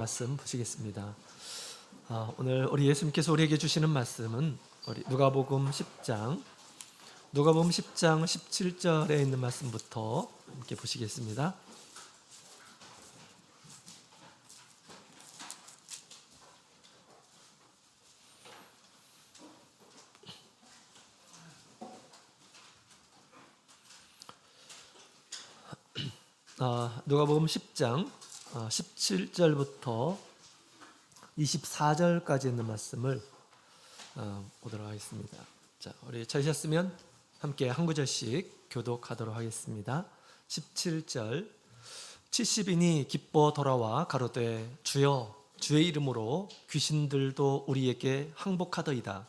말씀 보시겠습니다. 오늘 우리 예수님께서 우리에게 주시는 말씀은 우리 누가복음 10장 17절에 있는 말씀부터 함께 보시겠습니다. 누가복음 10장 17절부터 24절까지 있는 말씀을 보도록 하겠습니다. 자, 우리 찾으셨으면 함께 한 구절씩 교독하도록 하겠습니다. 17절 70인이 기뻐 돌아와 가로되 주여 주의 이름으로 귀신들도 우리에게 항복하더이다.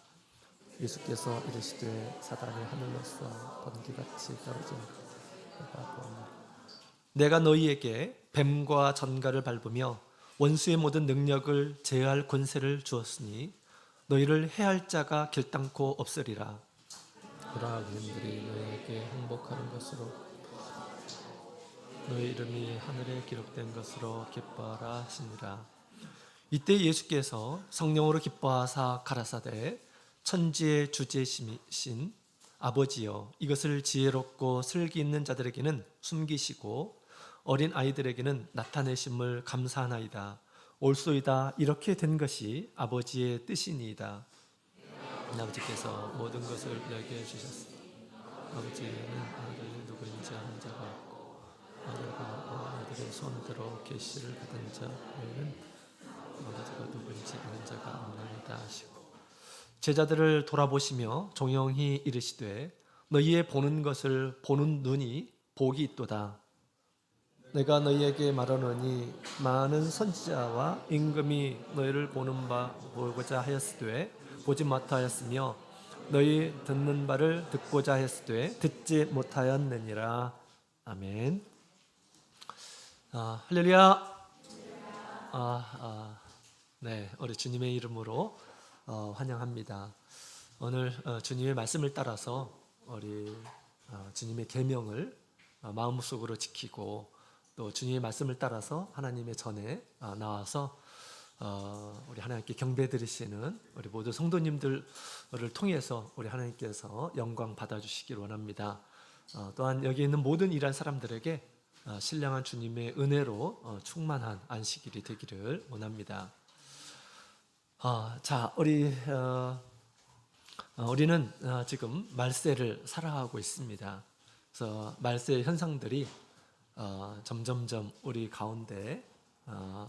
예수께서 이르시되 사단이 하늘로서 번개같이 떨어진 내가 보노라. 내가 너희에게 뱀과 전갈을 밟으며 원수의 모든 능력을 제어할 권세를 주었으니 너희를 해할 자가 결단코 없으리라. 그러나 그들이 너희에게 항복하는 것으로 너희 이름이 하늘에 기록된 것으로 기뻐하라 하시니라. 이때 예수께서 성령으로 기뻐하사 가라사대 천지의 주제이신 아버지여 이것을 지혜롭고 슬기 있는 자들에게는 숨기시고 어린 아이들에게는 나타내심을 감사하나이다. 옳소이다. 이렇게 된 것이 아버지의 뜻이니이다. 아버지께서 모든 것을 내게 주셨으니 아버지는 아들이 누구인지 아는 자가 없고 아들과 아들의 손들어 계시를 받은 자는 아버지가 누구인지 아는 자가 없나이다 하시고 제자들을 돌아보시며 종영히 이르시되 너희의 보는 것을 보는 눈이 복이 있도다. 내가 너희에게 말하노니 많은 선지자와 임금이 너희를 보고자 하였으되 보지 못하였으며 너희 듣는 바를 듣고자 하였으되 듣지 못하였느니라. 아멘. 할렐루야. 네, 우리 주님의 이름으로 환영합니다. 오늘 주님의 말씀을 따라서 우리 주님의 계명을 마음속으로 지키고 또 주님의 말씀을 따라서 하나님의 전에 나와서 우리 하나님께 경배 드리시는 우리 모든 성도님들을 통해서 우리 하나님께서 영광 받아주시길 원합니다. 또한 여기 있는 모든 일한 사람들에게 신령한 주님의 은혜로 충만한 안식일이 되기를 원합니다. 자, 우리는 지금 말세를 살아가고 있습니다. 그래서 말세의 현상들이 점점점 우리 가운데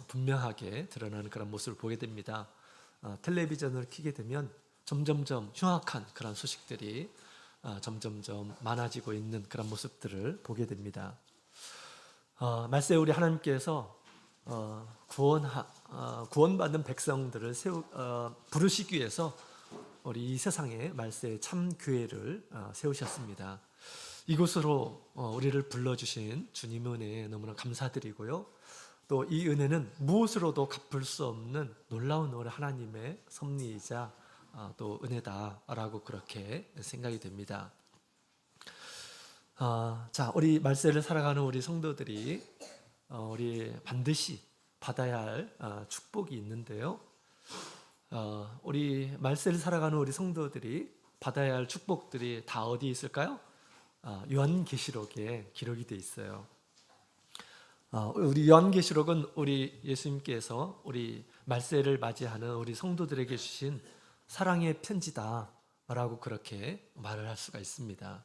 분명하게 드러나는 그런 모습을 보게 됩니다. 텔레비전을 켜게 되면 점점점 흉악한 그런 소식들이 점점점 많아지고 있는 그런 모습들을 보게 됩니다. 말세 우리 하나님께서 구원받은 백성들을 부르시기 위해서 우리 이 세상에 말세의 참 교회를 세우셨습니다. 이곳으로 우리를 불러주신 주님의 은혜에 너무나 감사드리고요. 또 이 은혜는 무엇으로도 갚을 수 없는 놀라운 우리 하나님의 섭리이자 또 은혜다라고 그렇게 생각이 됩니다. 자, 우리 말세를 살아가는 우리 성도들이 우리 반드시 받아야 할 축복이 있는데요. 우리 말세를 살아가는 우리 성도들이 받아야 할 축복들이 다 어디에 있을까요? 요한계시록에 기록이 되어 있어요. 우리 요한계시록은 우리 예수님께서 우리 말세를 맞이하는 우리 성도들에게 주신 사랑의 편지다라고 그렇게 말을 할 수가 있습니다.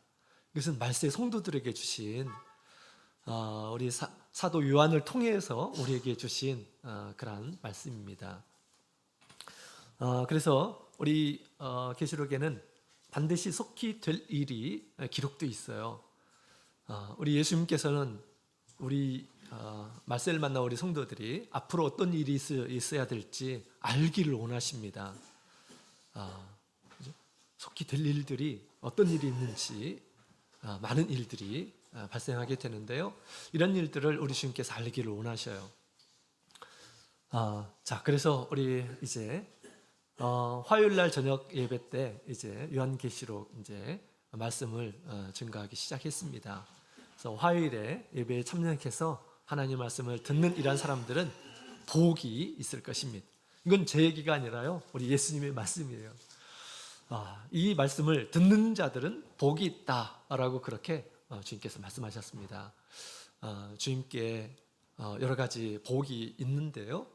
이것은 말세 성도들에게 주신 우리 사도 요한을 통해서 우리에게 주신 그런 말씀입니다. 그래서 우리 계시록에는 반드시 속히 될 일이 기록되어 있어요. 우리 예수님께서는 우리 말세를 만난 우리 성도들이 앞으로 어떤 일이 있어야 될지 알기를 원하십니다. 속히 될 일들이 어떤 일이 있는지 많은 일들이 발생하게 되는데요. 이런 일들을 우리 주님께서 알기를 원하셔요. 자, 그래서 우리 이제 화요일 날 저녁 예배 때 이제 요한계시록 이제 말씀을 증거하기 시작했습니다. 그래서 화요일에 예배에 참여해서 하나님 말씀을 듣는 이러한 사람들은 복이 있을 것입니다. 이건 제 얘기가 아니라요, 우리 예수님의 말씀이에요. 이 말씀을 듣는 자들은 복이 있다라고 그렇게 주님께서 말씀하셨습니다. 주님께 여러 가지 복이 있는데요,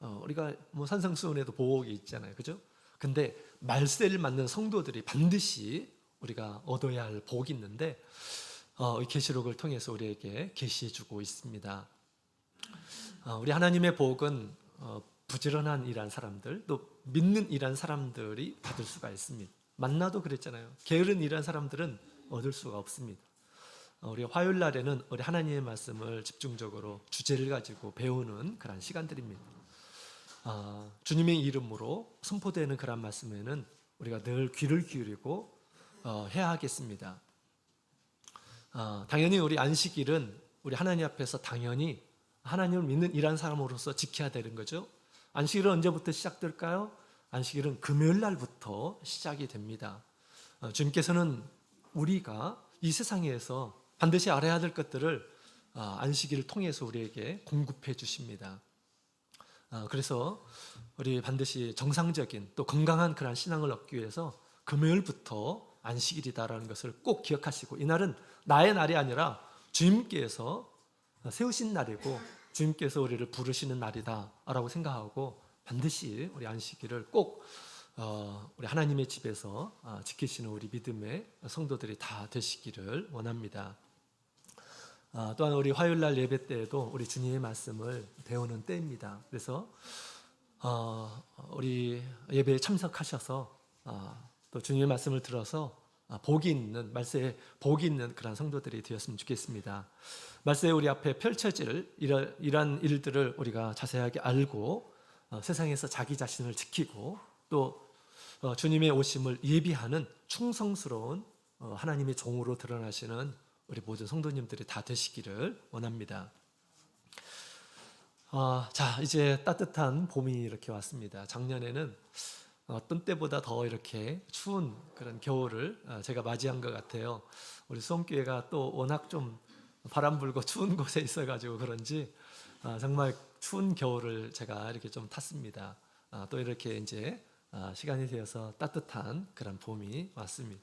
우리가 뭐 산상수훈에도 복이 있잖아요, 그죠? 근데 말세를 맞는 성도들이 반드시 우리가 얻어야 할 복이 있는데, 이 계시록을 통해서 우리에게 계시해주고 있습니다. 우리 하나님의 복은 부지런한 일한 사람들, 또 믿는 일한 사람들이 받을 수가 있습니다. 만나도 그랬잖아요. 게으른 일한 사람들은 얻을 수가 없습니다. 우리 화요일 날에는 우리 하나님의 말씀을 집중적으로 주제를 가지고 배우는 그런 시간들입니다. 주님의 이름으로 선포되는 그런 말씀에는 우리가 늘 귀를 기울이고 해야 하겠습니다. 당연히 우리 안식일은 우리 하나님 앞에서 당연히 하나님을 믿는 일한 사람으로서 지켜야 되는 거죠. 안식일은 언제부터 시작될까요? 안식일은 금요일 날부터 시작이 됩니다. 주님께서는 우리가 이 세상에서 반드시 알아야 될 것들을 안식일을 통해서 우리에게 공급해 주십니다. 그래서 우리 반드시 정상적인 또 건강한 그런 신앙을 얻기 위해서 금요일부터 안식일이다라는 것을 꼭 기억하시고, 이날은 나의 날이 아니라 주님께서 세우신 날이고 주님께서 우리를 부르시는 날이다라고 생각하고 반드시 우리 안식일을 꼭 우리 하나님의 집에서 지키시는 우리 믿음의 성도들이 다 되시기를 원합니다. 또한 우리 화요일날 예배 때에도 우리 주님의 말씀을 배우는 때입니다. 그래서 우리 예배에 참석하셔서 또 주님의 말씀을 들어서 복이 있는, 말세에 복이 있는 그런 성도들이 되었으면 좋겠습니다. 말세에 우리 앞에 펼쳐질 이러한 일들을 우리가 자세하게 알고 세상에서 자기 자신을 지키고 또 주님의 오심을 예비하는 충성스러운 하나님의 종으로 드러나시는 우리 모든 성도님들이 다 되시기를 원합니다. 자, 이제 따뜻한 봄이 이렇게 왔습니다. 작년에는 어떤 때보다 더 이렇게 추운 그런 겨울을 제가 맞이한 것 같아요. 우리 수험교회가 또 워낙 좀 바람 불고 추운 곳에 있어가지고 그런지 정말 추운 겨울을 제가 이렇게 좀 탔습니다. 또 이렇게 이제 시간이 되어서 따뜻한 그런 봄이 왔습니다.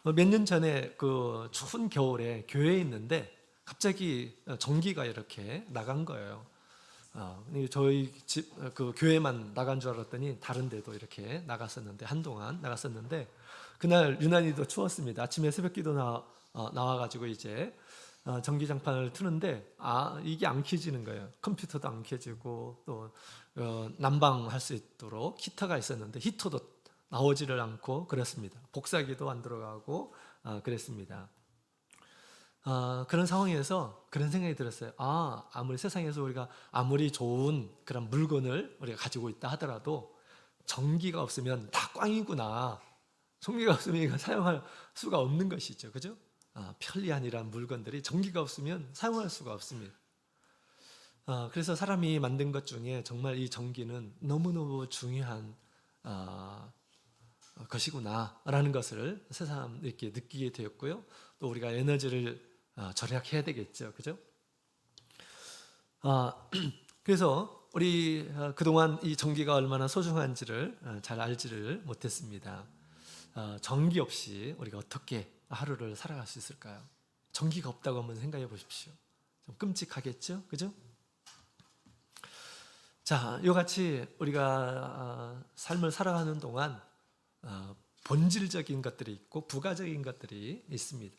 몇 년 전에 그 추운 겨울에 교회에 있는데 갑자기 전기가 이렇게 나간 거예요. 저희 집 그 교회만 나간 줄 알았더니 다른 데도 이렇게 나갔었는데, 한동안 나갔었는데 그날 유난히도 추웠습니다. 아침에 새벽기도 나와가지고 이제 전기장판을 트는데 이게 안 켜지는 거예요. 컴퓨터도 안 켜지고 또 난방할 수 있도록 히터가 있었는데 히터도 나오지를 않고 그랬습니다. 복사기도 안 들어가고 그랬습니다. 그런 상황에서 그런 생각이 들었어요. 아무리 세상에서 우리가 아무리 좋은 그런 물건을 우리가 가지고 있다 하더라도 전기가 없으면 다 꽝이구나. 전기가 없으면 이거 사용할 수가 없는 것이죠. 그죠? 편리한 이런 물건들이 전기가 없으면 사용할 수가 없습니다. 그래서 사람이 만든 것 중에 정말 이 전기는 너무너무 중요한 것이구나라는 것을 새삼 이렇게 느끼게 되었고요. 또 우리가 에너지를 절약해야 되겠죠, 그죠? 그래서 우리 그동안 이 전기가 얼마나 소중한지를 잘 알지를 못했습니다. 전기 없이 우리가 어떻게 하루를 살아갈 수 있을까요? 전기가 없다고 한번 생각해 보십시오. 좀 끔찍하겠죠, 그죠? 자, 이같이 우리가 삶을 살아가는 동안 본질적인 것들이 있고 부가적인 것들이 있습니다.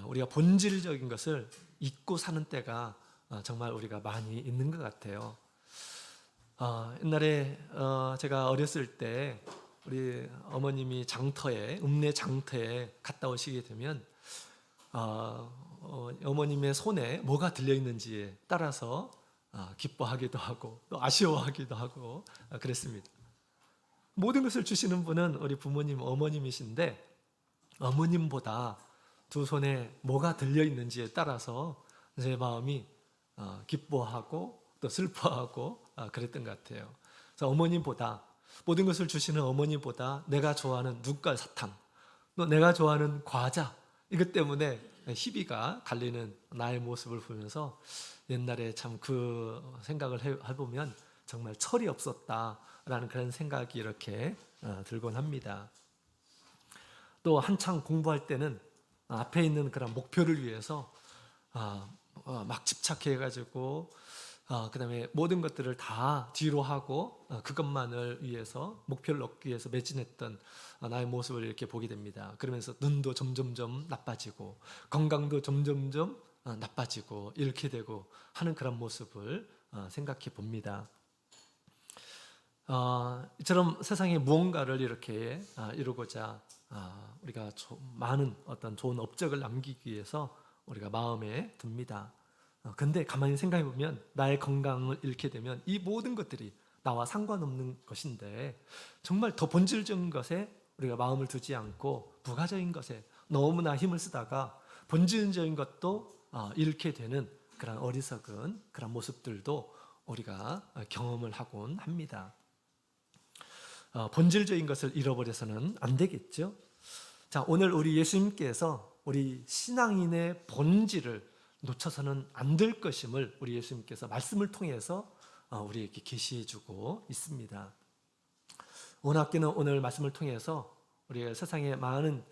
우리가 본질적인 것을 잊고 사는 때가 정말 우리가 많이 있는 것 같아요. 옛날에 제가 어렸을 때 우리 어머님이 읍내 장터에 갔다 오시게 되면 어머님의 손에 뭐가 들려있는지에 따라서 기뻐하기도 하고 또 아쉬워하기도 하고 그랬습니다. 모든 것을 주시는 분은 우리 부모님, 어머님이신데 어머님보다 두 손에 뭐가 들려있는지에 따라서 제 마음이 기뻐하고 또 슬퍼하고 그랬던 것 같아요. 그래서 어머님보다, 모든 것을 주시는 어머님보다 내가 좋아하는 눈깔 사탕, 또 내가 좋아하는 과자, 이것 때문에 희비가 갈리는 나의 모습을 보면서 옛날에 참 그 생각을 해보면 정말 철이 없었다라는 그런 생각이 이렇게 들곤 합니다. 또 한창 공부할 때는 앞에 있는 그런 목표를 위해서 막 집착해가지고 그다음에 모든 것들을 다 뒤로 하고 그것만을 위해서 목표를 얻기 위해서 매진했던 나의 모습을 이렇게 보게 됩니다. 그러면서 눈도 점점점 나빠지고 건강도 점점점 나빠지고 이렇게 되고 하는 그런 모습을 생각해 봅니다. 이처럼 세상에 무언가를 이렇게 이루고자 우리가 많은 어떤 좋은 업적을 남기기 위해서 우리가 마음에 듭니다. 근데 가만히 생각해 보면 나의 건강을 잃게 되면 이 모든 것들이 나와 상관없는 것인데 정말 더 본질적인 것에 우리가 마음을 두지 않고 부가적인 것에 너무나 힘을 쓰다가 본질적인 것도 잃게 되는 그런 어리석은 그런 모습들도 우리가 경험을 하곤 합니다. 본질적인 것을 잃어버려서는 안 되겠죠. 자, 오늘 우리 예수님께서 우리 신앙인의 본질을 놓쳐서는 안 될 것임을 우리 예수님께서 말씀을 통해서 우리에게 계시해주고 있습니다. 원학기는 오늘 말씀을 통해서 우리가 세상의 많은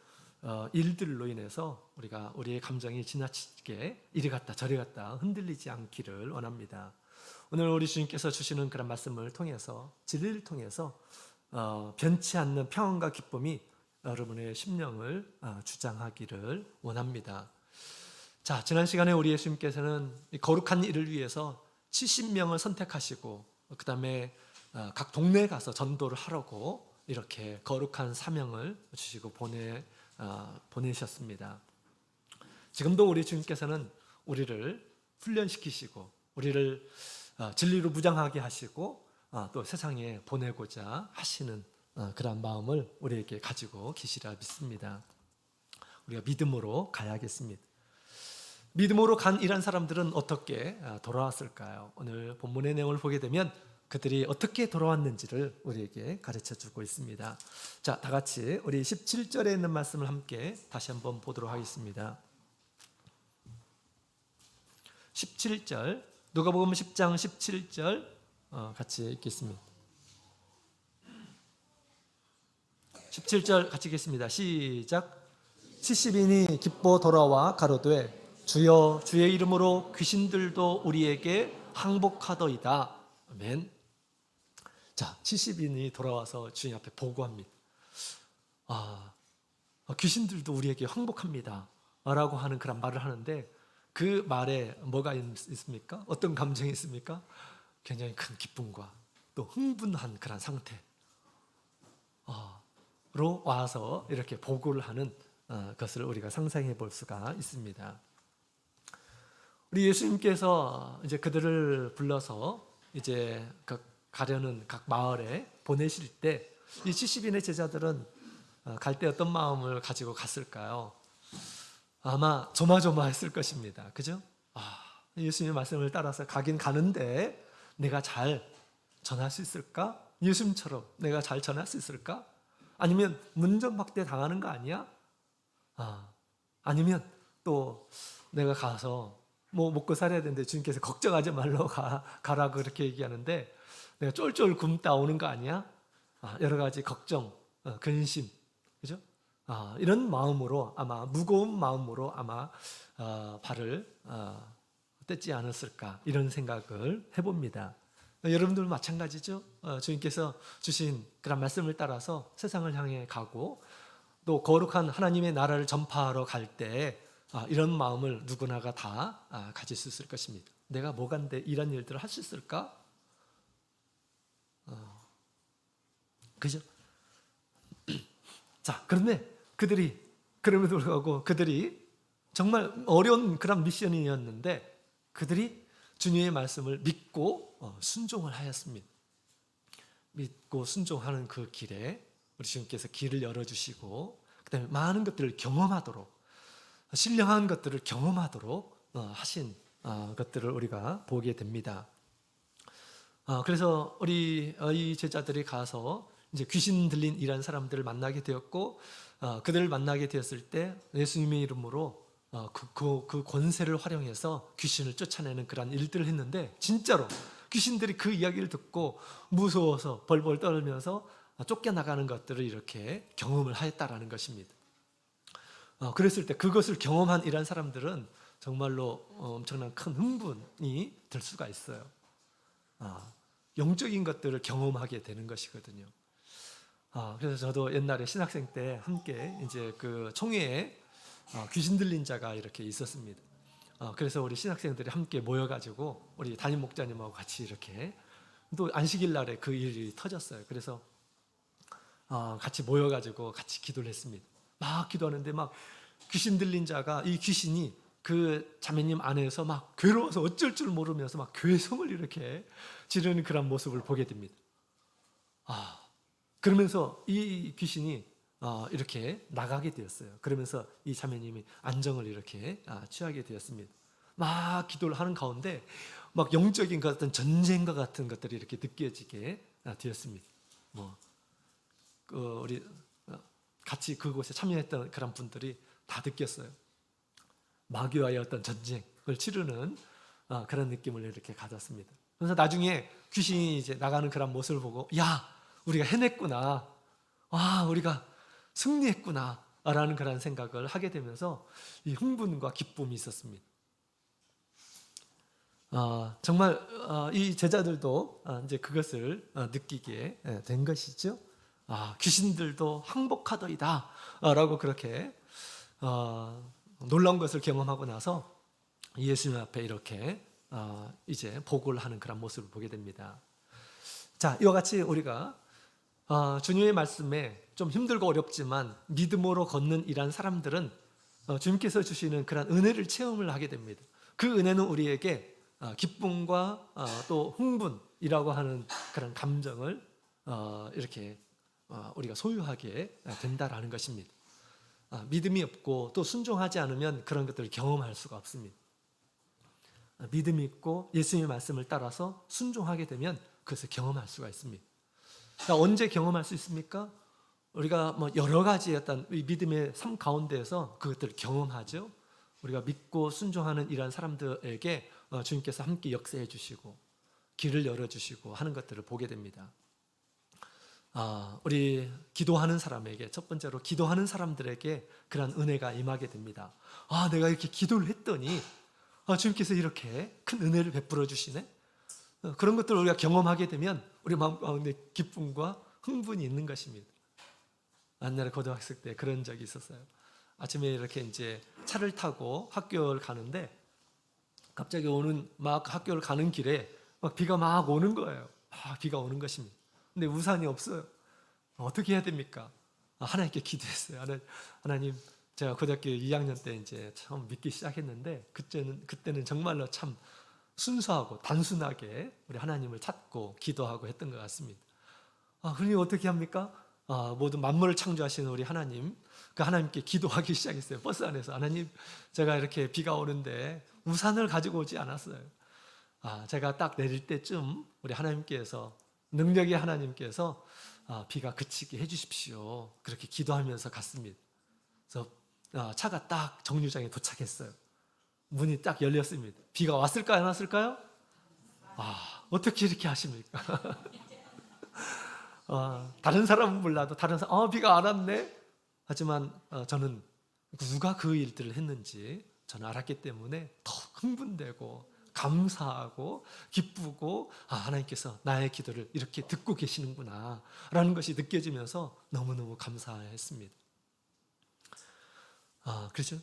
일들로 인해서 우리의 감정이 지나치게 이리 갔다 저리 갔다 흔들리지 않기를 원합니다. 오늘 우리 주님께서 주시는 그런 말씀을 통해서 진리를 통해서 변치 않는 평안과 기쁨이 여러분의 심령을 주장하기를 원합니다. 자, 지난 시간에 우리 예수님께서는 거룩한 일을 위해서 70명을 선택하시고 그 다음에 각 동네에 가서 전도를 하라고 이렇게 거룩한 사명을 주시고 보내셨습니다. 지금도 우리 주님께서는 우리를 훈련시키시고 우리를 진리로 무장하게 하시고 또 세상에 보내고자 하시는 그런 마음을 우리에게 가지고 계시라 믿습니다. 우리가 믿음으로 가야겠습니다. 믿음으로 간 이런 사람들은 어떻게 돌아왔을까요? 오늘 본문의 내용을 보게 되면 그들이 어떻게 돌아왔는지를 우리에게 가르쳐주고 있습니다. 자, 다 같이 우리 17절에 있는 말씀을 함께 다시 한번 보도록 하겠습니다. 17절, 누가복음 10장 17절 같이 읽겠습니다. 17절 같이 읽겠습니다. 시작. 70인이 기뻐 돌아와 가로되 주여 주의 이름으로 귀신들도 우리에게 항복하더이다. 아멘. 자, 70인이 돌아와서 주님 앞에 보고합니다. 귀신들도 우리에게 항복합니다 라고 하는 그런 말을 하는데 그 말에 뭐가 있습니까? 어떤 감정이 있습니까? 굉장히 큰 기쁨과 또 흥분한 그런 상태로 와서 이렇게 보고를 하는 것을 우리가 상상해 볼 수가 있습니다. 우리 예수님께서 이제 그들을 불러서 이제 가려는 각 마을에 보내실 때 이 70인의 제자들은 갈 때 어떤 마음을 가지고 갔을까요? 아마 조마조마했을 것입니다. 그죠? 예수님의 말씀을 따라서 가긴 가는데 내가 잘 전할 수 있을까? 예수님처럼 내가 잘 전할 수 있을까? 아니면 문전박대 당하는 거 아니야? 아니면 또 내가 가서 뭐 먹고 살아야 되는데 주님께서 걱정하지 말라고 가라고 그렇게 얘기하는데 내가 쫄쫄 굶다 오는 거 아니야? 여러 가지 걱정, 근심, 그죠? 이런 마음으로 아마 무거운 마음으로 아마 발을 뗐지 않았을까 이런 생각을 해봅니다. 여러분들 마찬가지죠. 주님께서 주신 그런 말씀을 따라서 세상을 향해 가고 또 거룩한 하나님의 나라를 전파하러 갈 때 이런 마음을 누구나가 다 가질 수 있을 것입니다. 내가 뭐간데 이런 일들을 할 수 있을까? 그죠? 자, 그런데 그럼에도 불구하고 그들이 정말 어려운 그런 미션이었는데 그들이 주님의 말씀을 믿고 순종을 하였습니다. 믿고 순종하는 그 길에 우리 주님께서 길을 열어주시고 그 다음에 많은 것들을 경험하도록 신령한 것들을 경험하도록 하신 것들을 우리가 보게 됩니다. 그래서 이 제자들이 가서 이제 귀신 들린 이런 사람들을 만나게 되었고 그들을 만나게 되었을 때 예수님의 이름으로 그 권세를 활용해서 귀신을 쫓아내는 그런 일들을 했는데 진짜로 귀신들이 그 이야기를 듣고 무서워서 벌벌 떨면서 쫓겨나가는 것들을 이렇게 경험을 하였다라는 것입니다. 그랬을 때 그것을 경험한 이런 사람들은 정말로 엄청난 큰 흥분이 들 수가 있어요. 영적인 것들을 경험하게 되는 것이거든요. 그래서 저도 옛날에 신학생 때 함께 이제 그 총회에 귀신 들린 자가 이렇게 있었습니다. 그래서 우리 신학생들이 함께 모여가지고 우리 담임 목자님하고 같이 이렇게 또 안식일 날에 그 일이 터졌어요. 그래서 같이 모여가지고 같이 기도를 했습니다. 막 기도하는데 막 귀신 들린 자가 이 귀신이 그 자매님 안에서 막 괴로워서 어쩔 줄 모르면서 막 괴성을 이렇게 지르는 그런 모습을 보게 됩니다. 그러면서 이 귀신이 이렇게 나가게 되었어요. 그러면서 이 자매님이 안정을 이렇게 취하게 되었습니다. 막 기도를 하는 가운데 막 영적인 것 같은 전쟁과 같은 것들이 이렇게 느껴지게 되었습니다. 우리 같이 그곳에 참여했던 그런 분들이 다 느꼈어요. 마귀와의 어떤 전쟁을 치르는 그런 느낌을 이렇게 가졌습니다. 그래서 나중에 귀신이 이제 나가는 그런 모습을 보고, 야, 우리가 해냈구나. 우리가 승리했구나. 라는 그런 생각을 하게 되면서 이 흥분과 기쁨이 있었습니다. 정말 이 제자들도 이제 그것을 느끼게 된 것이죠. 귀신들도 항복하더이다. 라고 그렇게 놀라운 것을 경험하고 나서 예수님 앞에 이렇게 이제 보고를 하는 그런 모습을 보게 됩니다. 자, 이와 같이 우리가 주님의 말씀에 좀 힘들고 어렵지만 믿음으로 걷는 이런 사람들은 주님께서 주시는 그런 은혜를 체험을 하게 됩니다. 그 은혜는 우리에게 기쁨과 또 흥분이라고 하는 그런 감정을 이렇게 우리가 소유하게 된다라는 것입니다. 믿음이 없고 또 순종하지 않으면 그런 것들을 경험할 수가 없습니다. 믿음이 있고 예수님의 말씀을 따라서 순종하게 되면 그것을 경험할 수가 있습니다. 언제 경험할 수 있습니까? 우리가 여러 가지 어떤 믿음의 삶 가운데에서 그것들을 경험하죠. 우리가 믿고 순종하는 이러한 사람들에게 주님께서 함께 역사해 주시고 길을 열어주시고 하는 것들을 보게 됩니다. 우리 기도하는 사람에게, 첫 번째로 기도하는 사람들에게 그런 은혜가 임하게 됩니다. 내가 이렇게 기도를 했더니 주님께서 이렇게 큰 은혜를 베풀어 주시네. 그런 것들을 우리가 경험하게 되면 우리 마음 가운데 기쁨과 흥분이 있는 것입니다. 옛날에 고등학생 때 그런 적이 있었어요. 아침에 이렇게 이제 차를 타고 학교를 가는데 갑자기 막 학교를 가는 길에 막 비가 막 오는 거예요. 비가 오는 것입니다. 근데 우산이 없어요. 어떻게 해야 됩니까? 하나님께 기도했어요. 하나님, 제가 고등학교 2학년 때 이제 처음 믿기 시작했는데 그때는 정말로 참 순수하고 단순하게 우리 하나님을 찾고 기도하고 했던 것 같습니다. 그러니 어떻게 합니까? 모든 만물을 창조하시는 우리 하나님, 그 하나님께 기도하기 시작했어요. 버스 안에서. 하나님, 제가 이렇게 비가 오는데 우산을 가지고 오지 않았어요. 제가 딱 내릴 때쯤 우리 하나님께서, 능력의 하나님께서 비가 그치게 해주십시오. 그렇게 기도하면서 갔습니다. 그래서 차가 딱 정류장에 도착했어요. 문이 딱 열렸습니다. 비가 왔을까요? 안 왔을까요? 어떻게 이렇게 하십니까? 다른 사람은 몰라도 다른 사람, 비가 안 왔네? 하지만 저는 누가 그 일들을 했는지 저는 알았기 때문에 더 흥분되고 감사하고 기쁘고 하나님께서 나의 기도를 이렇게 듣고 계시는구나 라는 것이 느껴지면서 너무너무 감사했습니다. 그렇죠?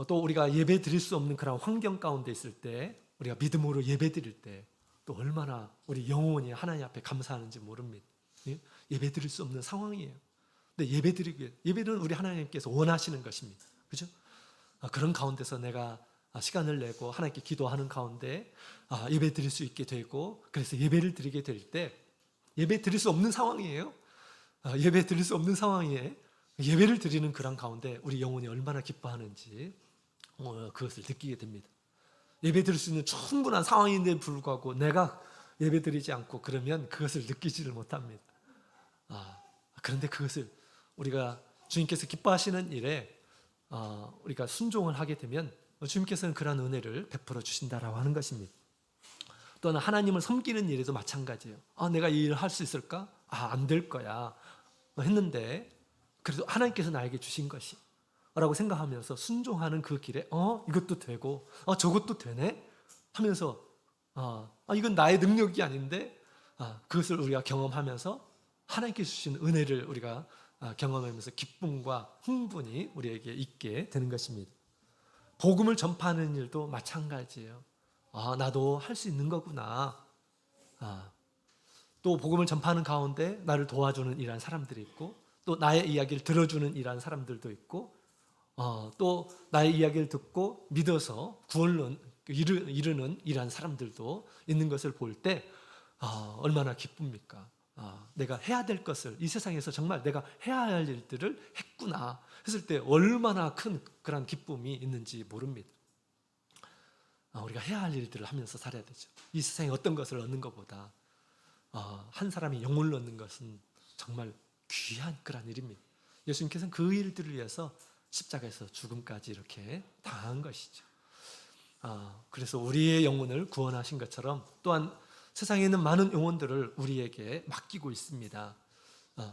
또 우리가 예배 드릴 수 없는 그런 환경 가운데 있을 때 우리가 믿음으로 예배 드릴 때 또 얼마나 우리 영혼이 하나님 앞에 감사하는지 모릅니다. 예배 드릴 수 없는 상황이에요. 근데 예배는 우리 하나님께서 원하시는 것입니다. 그죠? 그런 가운데서 내가 시간을 내고 하나님께 기도하는 가운데 예배 드릴 수 있게 되고, 그래서 예배를 드리게 될 때 예배 드릴 수 없는 상황이에요. 예배 드릴 수 없는 상황에 예배를 드리는 그런 가운데 우리 영혼이 얼마나 기뻐하는지 그것을 느끼게 됩니다. 예배 드릴 수 있는 충분한 상황인데 불구하고 내가 예배 드리지 않고 그러면 그것을 느끼지를 못합니다. 그런데 그것을 우리가 주님께서 기뻐하시는 일에 우리가 순종을 하게 되면 주님께서는 그러한 은혜를 베풀어 주신다라고 하는 것입니다. 또는 하나님을 섬기는 일에도 마찬가지예요. 내가 이 일을 할 수 있을까? 안 될 거야 했는데 그래도 하나님께서 나에게 주신 것이 라고 생각하면서 순종하는 그 길에 이것도 되고 저것도 되네 하면서 이건 나의 능력이 아닌데 그것을 우리가 경험하면서 하나님께 주신 은혜를 우리가 경험하면서 기쁨과 흥분이 우리에게 있게 되는 것입니다. 복음을 전파하는 일도 마찬가지예요. 나도 할 수 있는 거구나. 또 복음을 전파하는 가운데 나를 도와주는 이러한 사람들이 있고 또 나의 이야기를 들어주는 이러한 사람들도 있고 또 나의 이야기를 듣고 믿어서 구원론 이르는 이러한 사람들도 있는 것을 볼 때 얼마나 기쁩니까? 내가 해야 될 것을 이 세상에서 정말 내가 해야 할 일들을 했구나 했을 때 얼마나 큰 그런 기쁨이 있는지 모릅니다. 우리가 해야 할 일들을 하면서 살아야 되죠. 이 세상에 어떤 것을 얻는 것보다 한 사람이 영혼을 얻는 것은 정말 귀한 그런 일입니다. 예수님께서는 그 일들을 위해서 십자가에서 죽음까지 이렇게 당한 것이죠. 그래서 우리의 영혼을 구원하신 것처럼 또한 세상에 있는 많은 영혼들을 우리에게 맡기고 있습니다.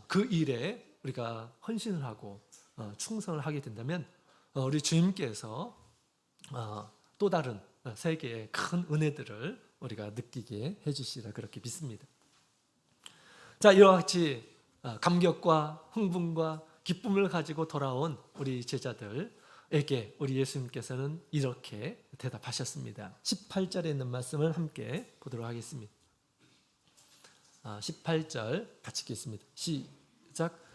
그 일에 우리가 헌신을 하고 충성을 하게 된다면 우리 주님께서 또 다른 세계의 큰 은혜들을 우리가 느끼게 해주시라 그렇게 믿습니다. 자, 이와 같이 감격과 흥분과 기쁨을 가지고 돌아온 우리 제자들에게 우리 예수님께서는 이렇게 대답하셨습니다. 18절에 있는 말씀을 함께 보도록 하겠습니다. 18절 같이 읽겠습니다. 시작.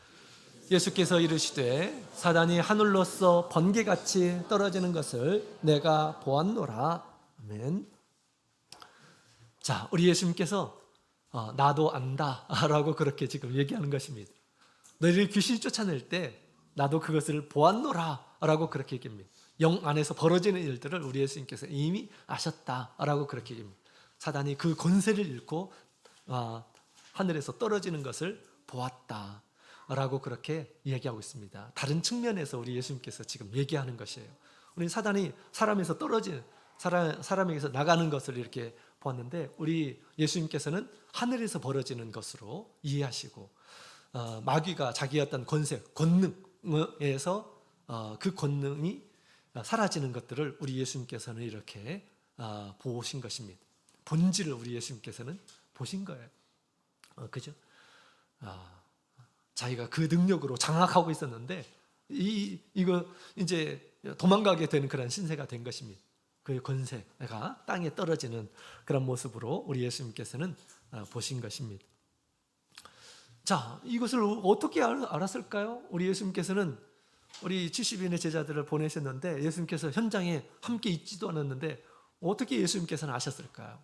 예수께서 이르시되 사단이 하늘로서 번개같이 떨어지는 것을 내가 보았노라. 아멘. 자, 우리 예수님께서 나도 안다 라고 그렇게 지금 얘기하는 것입니다. 너희를 귀신이 쫓아낼 때 나도 그것을 보았노라 라고 그렇게 얘기합니다. 영 안에서 벌어지는 일들을 우리 예수님께서 이미 아셨다 라고 그렇게 얘기합니다. 사단이 그 권세를 잃고 하늘에서 떨어지는 것을 보았다 라고 그렇게 이야기하고 있습니다. 다른 측면에서 우리 예수님께서 지금 얘기하는 것이에요. 우리 사단이 사람에서 떨어지는 사람에게서 나가는 것을 이렇게 보았는데 우리 예수님께서는 하늘에서 벌어지는 것으로 이해하시고 마귀가 자기의 어떤 권세, 권능에서 그 권능이 사라지는 것들을 우리 예수님께서는 이렇게 보신 것입니다. 본질을 우리 예수님께서는 보신 거예요. 그죠? 자기가 그 능력으로 장악하고 있었는데 이거 이제 도망가게 되는 그런 신세가 된 것입니다. 그 권세가 땅에 떨어지는 그런 모습으로 우리 예수님께서는 보신 것입니다. 자, 이것을 어떻게 알았을까요? 우리 예수님께서는 우리 70인의 제자들을 보내셨는데 예수님께서 현장에 함께 있지도 않았는데 어떻게 예수님께서는 아셨을까요?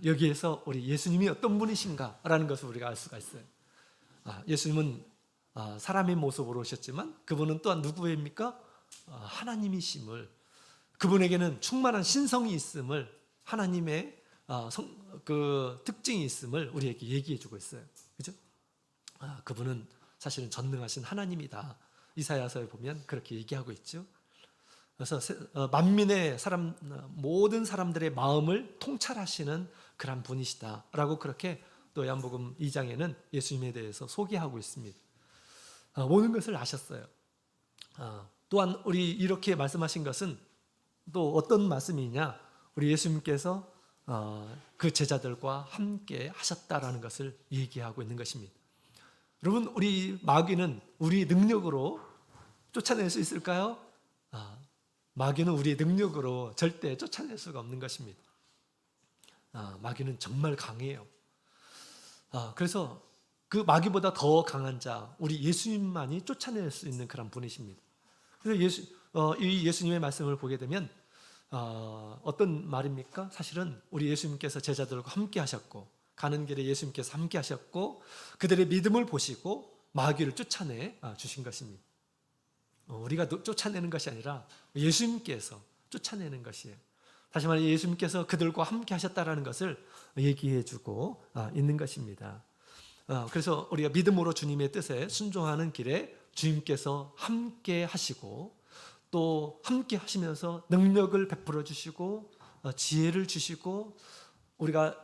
여기에서 우리 예수님이 어떤 분이신가라는 것을 우리가 알 수가 있어요. 예수님은 사람의 모습으로 오셨지만 그분은 또한 누구입니까? 하나님이심을, 그분에게는 충만한 신성이 있음을, 하나님의 그 특징이 있음을 우리에게 얘기해 주고 있어요. 그죠? 그분은 사실은 전능하신 하나님이다. 이사야서에 보면 그렇게 얘기하고 있죠. 그래서 만민의 사람, 모든 사람들의 마음을 통찰하시는 그런 분이시다라고 그렇게 또 요한복음 2장에는 예수님에 대해서 소개하고 있습니다. 모든 것을 아셨어요. 또한 우리 이렇게 말씀하신 것은 또 어떤 말씀이냐? 우리 예수님께서 그 제자들과 함께 하셨다라는 것을 얘기하고 있는 것입니다. 여러분, 우리 마귀는 우리 능력으로 쫓아낼 수 있을까요? 마귀는 우리의 능력으로 절대 쫓아낼 수가 없는 것입니다. 마귀는 정말 강해요. 그래서 그 마귀보다 더 강한 자, 우리 예수님만이 쫓아낼 수 있는 그런 분이십니다. 그래서 이 예수님의 말씀을 보게 되면 어떤 말입니까? 사실은 우리 예수님께서 제자들과 함께 하셨고 가는 길에 예수님께서 함께 하셨고 그들의 믿음을 보시고 마귀를 쫓아내 주신 것입니다. 우리가 쫓아내는 것이 아니라 예수님께서 쫓아내는 것이에요. 다시 말해 예수님께서 그들과 함께 하셨다라는 것을 얘기해 주고 있는 것입니다. 그래서 우리가 믿음으로 주님의 뜻에 순종하는 길에 주님께서 함께 하시고 또 함께 하시면서 능력을 베풀어 주시고 지혜를 주시고 우리가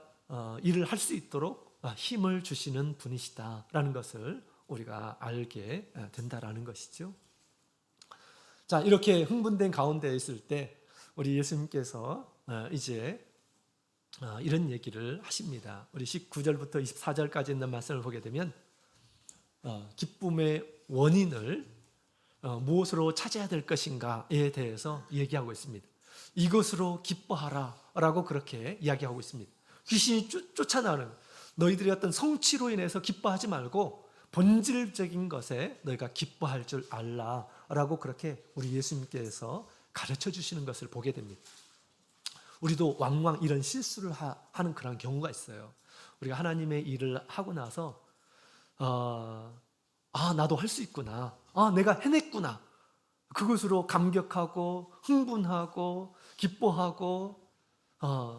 일을 할 수 있도록 힘을 주시는 분이시다라는 것을 우리가 알게 된다라는 것이죠. 자, 이렇게 흥분된 가운데 있을 때 우리 예수님께서 이제 이런 얘기를 하십니다. 우리 19절부터 24절까지 있는 말씀을 보게 되면 기쁨의 원인을 무엇으로 찾아야 될 것인가에 대해서 얘기하고 있습니다. 이것으로 기뻐하라 라고 그렇게 이야기하고 있습니다. 귀신이 쫓아나는 너희들이 어떤 성취로 인해서 기뻐하지 말고 본질적인 것에 너희가 기뻐할 줄 알라 라고 그렇게 우리 예수님께서 가르쳐 주시는 것을 보게 됩니다. 우리도 왕왕 이런 실수를 하는 그런 경우가 있어요. 우리가 하나님의 일을 하고 나서 나도 할 수 있구나, 내가 해냈구나, 그것으로 감격하고 흥분하고 기뻐하고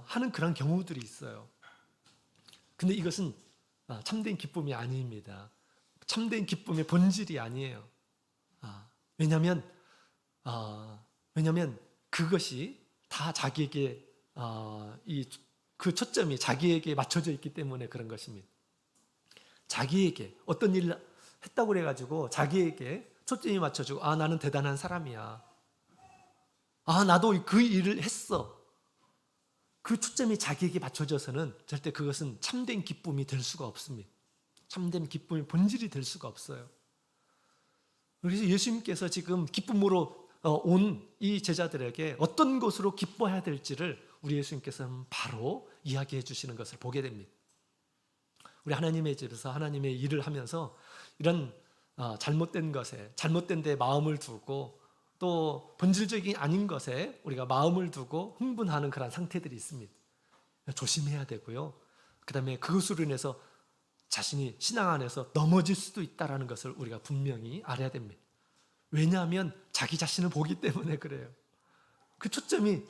하는 그런 경우들이 있어요. 근데 이것은 참된 기쁨이 아닙니다. 참된 기쁨의 본질이 아니에요. 왜냐하면 그것이 다 자기에게 그 초점이 자기에게 맞춰져 있기 때문에 그런 것입니다. 자기에게 어떤 일을 했다고 그래가지고 자기에게 초점이 맞춰지고 나는 대단한 사람이야, 나도 그 일을 했어, 그 초점이 자기에게 맞춰져서는 절대 그것은 참된 기쁨이 될 수가 없습니다. 참된 기쁨의 본질이 될 수가 없어요. 그래서 예수님께서 지금 기쁨으로 온 이 제자들에게 어떤 것으로 기뻐해야 될지를 우리 예수님께서는 바로 이야기해 주시는 것을 보게 됩니다. 우리 하나님의 집에서 하나님의 일을 하면서 이런 잘못된 것에, 잘못된 데 마음을 두고 또 본질적인 아닌 것에 우리가 마음을 두고 흥분하는 그런 상태들이 있습니다. 조심해야 되고요. 그 다음에 그것으로 인해서 자신이 신앙 안에서 넘어질 수도 있다는 것을 우리가 분명히 알아야 됩니다. 왜냐하면 자기 자신을 보기 때문에 그래요. 그 초점이,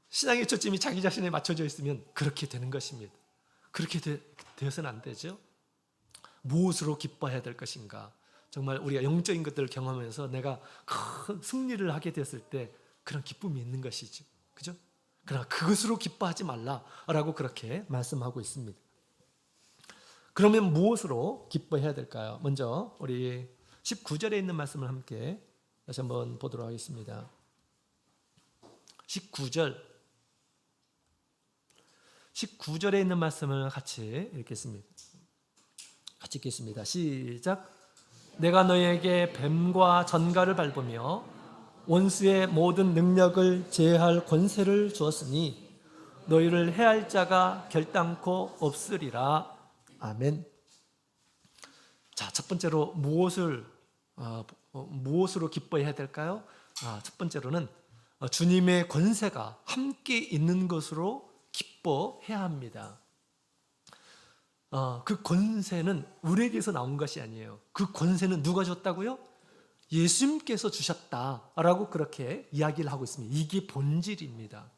신앙의 초점이 자기 자신에 맞춰져 있으면 그렇게 되는 것입니다. 그렇게 되어서는 안 되죠. 무엇으로 기뻐해야 될 것인가? 정말 우리가 영적인 것들을 경험하면서 내가 큰 승리를 하게 되었을 때 그런 기쁨이 있는 것이죠. 그죠? 그러나 그것으로 기뻐하지 말라라고 그렇게 말씀하고 있습니다. 그러면 무엇으로 기뻐해야 될까요? 먼저 우리 19절에 있는 말씀을 함께 다시 한번 보도록 하겠습니다. 19절에 있는 말씀을 같이 읽겠습니다. 같이 읽겠습니다. 시작. 내가 너희에게 뱀과 전갈을 밟으며 원수의 모든 능력을 제할 권세를 주었으니 너희를 해할 자가 결단코 없으리라. 아멘. 자, 첫 번째로 무엇으로 기뻐해야 될까요? 첫 번째로는 주님의 권세가 함께 있는 것으로 기뻐해야 합니다. 그 권세는 우리에게서 나온 것이 아니에요. 그 권세는 누가 줬다고요? 예수님께서 주셨다라고 그렇게 이야기를 하고 있습니다. 이게 본질입니다.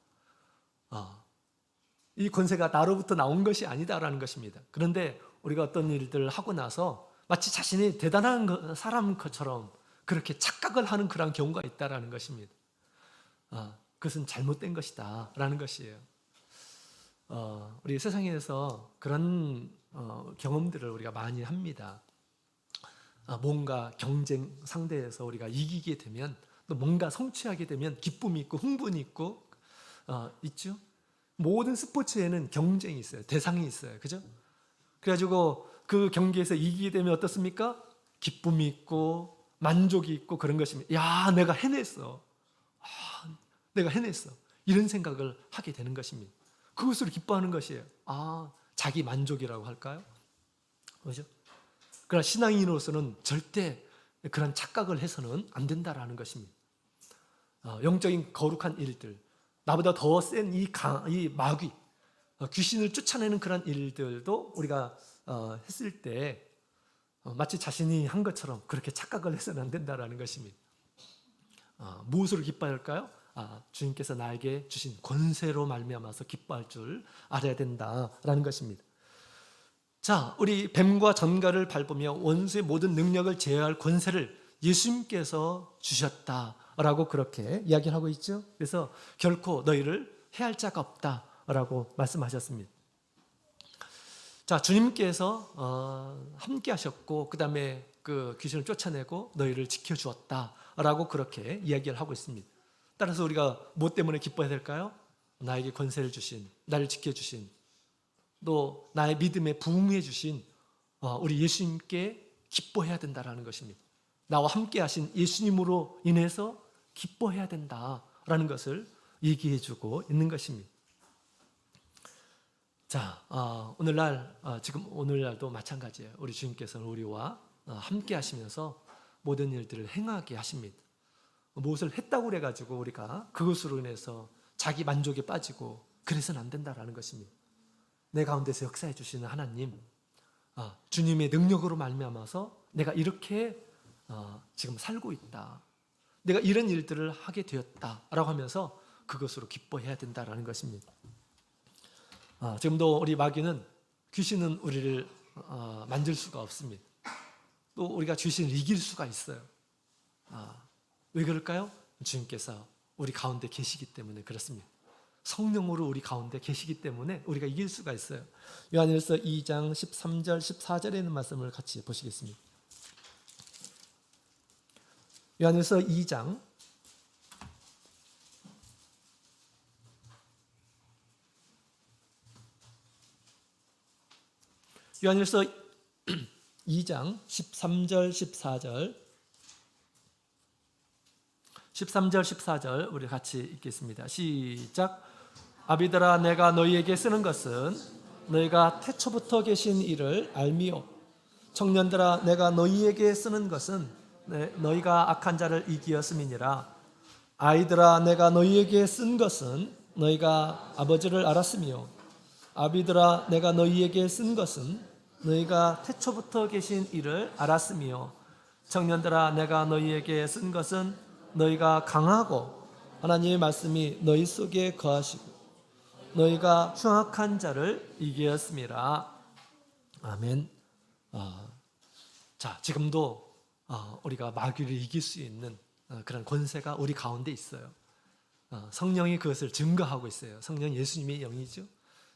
이 권세가 나로부터 나온 것이 아니다라는 것입니다. 그런데 우리가 어떤 일들을 하고 나서 마치 자신이 대단한 사람 것처럼 그렇게 착각을 하는 그런 경우가 있다라는 것입니다. 그것은 잘못된 것이다라는 것이에요. 우리 세상에서 그런 경험들을 우리가 많이 합니다. 뭔가 경쟁 상대에서 우리가 이기게 되면, 또 뭔가 성취하게 되면 기쁨이 있고 흥분이 있고 있죠. 모든 스포츠에는 경쟁이 있어요. 대상이 있어요. 그죠? 그래가지고 그 경기에서 이기게 되면 어떻습니까? 기쁨이 있고 만족이 있고 그런 것입니다. 야, 내가 해냈어. 내가 해냈어. 이런 생각을 하게 되는 것입니다. 그것으로 기뻐하는 것이에요. 자기 만족이라고 할까요? 그렇죠? 그러나 신앙인으로서는 절대 그런 착각을 해서는 안 된다라는 것입니다. 영적인 거룩한 일들, 나보다 더 센 이 마귀, 귀신을 쫓아내는 그런 일들도 우리가 했을 때 마치 자신이 한 것처럼 그렇게 착각을 해서는 안 된다라는 것입니다. 무엇으로 기뻐할까요? 주님께서 나에게 주신 권세로 말미암아서 기뻐할 줄 알아야 된다라는 것입니다. 자, 우리 뱀과 전갈을 밟으며 원수의 모든 능력을 제어할 권세를 예수님께서 주셨다라고 그렇게 이야기를 하고 있죠. 그래서 결코 너희를 해할 자가 없다라고 말씀하셨습니다. 자, 주님께서 함께 하셨고 그 다음에 그 귀신을 쫓아내고 너희를 지켜주었다라고 그렇게 이야기를 하고 있습니다. 따라서 우리가 뭐 때문에 기뻐해야 될까요? 나에게 권세를 주신, 나를 지켜주신, 또 나의 믿음에 부응해 주신 우리 예수님께 기뻐해야 된다라는 것입니다. 나와 함께 하신 예수님으로 인해서 기뻐해야 된다라는 것을 얘기해 주고 있는 것입니다. 자, 지금 오늘날도 마찬가지예요. 우리 주님께서는 우리와 함께 하시면서 모든 일들을 행하게 하십니다. 무엇을 했다고 그래가지고 우리가 그것으로 인해서 자기 만족에 빠지고 그래서는 안 된다라는 것입니다. 내 가운데서 역사해 주시는 하나님, 주님의 능력으로 말미암아서 내가 이렇게 지금 살고 있다, 내가 이런 일들을 하게 되었다라고 하면서 그것으로 기뻐해야 된다라는 것입니다. 지금도 우리 마귀는, 귀신은 우리를 만질 수가 없습니다. 또 우리가 귀신을 이길 수가 있어요. 왜 그럴까요? 주님께서 우리 가운데 계시기 때문에 그렇습니다. 성령으로 우리 가운데 계시기 때문에 우리가 이길 수가 있어요. 요한일서 2장 13절 14절에 있는 말씀을 같이 보시겠습니다. 요한일서 2장 13절 14절 우리 같이 읽겠습니다. 시작. 아비들아, 내가 너희에게 쓰는 것은 너희가 태초부터 계신 이를 알미요. 청년들아, 내가 너희에게 쓰는 것은 너희가 악한 자를 이기었음이니라. 아이들아, 내가 너희에게 쓴 것은 너희가 아버지를 알았으며, 아비들아, 내가 너희에게 쓴 것은 너희가 태초부터 계신 이를 알았으며, 청년들아, 내가 너희에게 쓴 것은 너희가 강하고 하나님의 말씀이 너희 속에 거하시고 너희가 흉악한 자를 이기었음이라. 아멘. 자, 지금도 우리가 마귀를 이길 수 있는 그런 권세가 우리 가운데 있어요. 성령이 그것을 증거하고 있어요. 성령 예수님의 영이죠.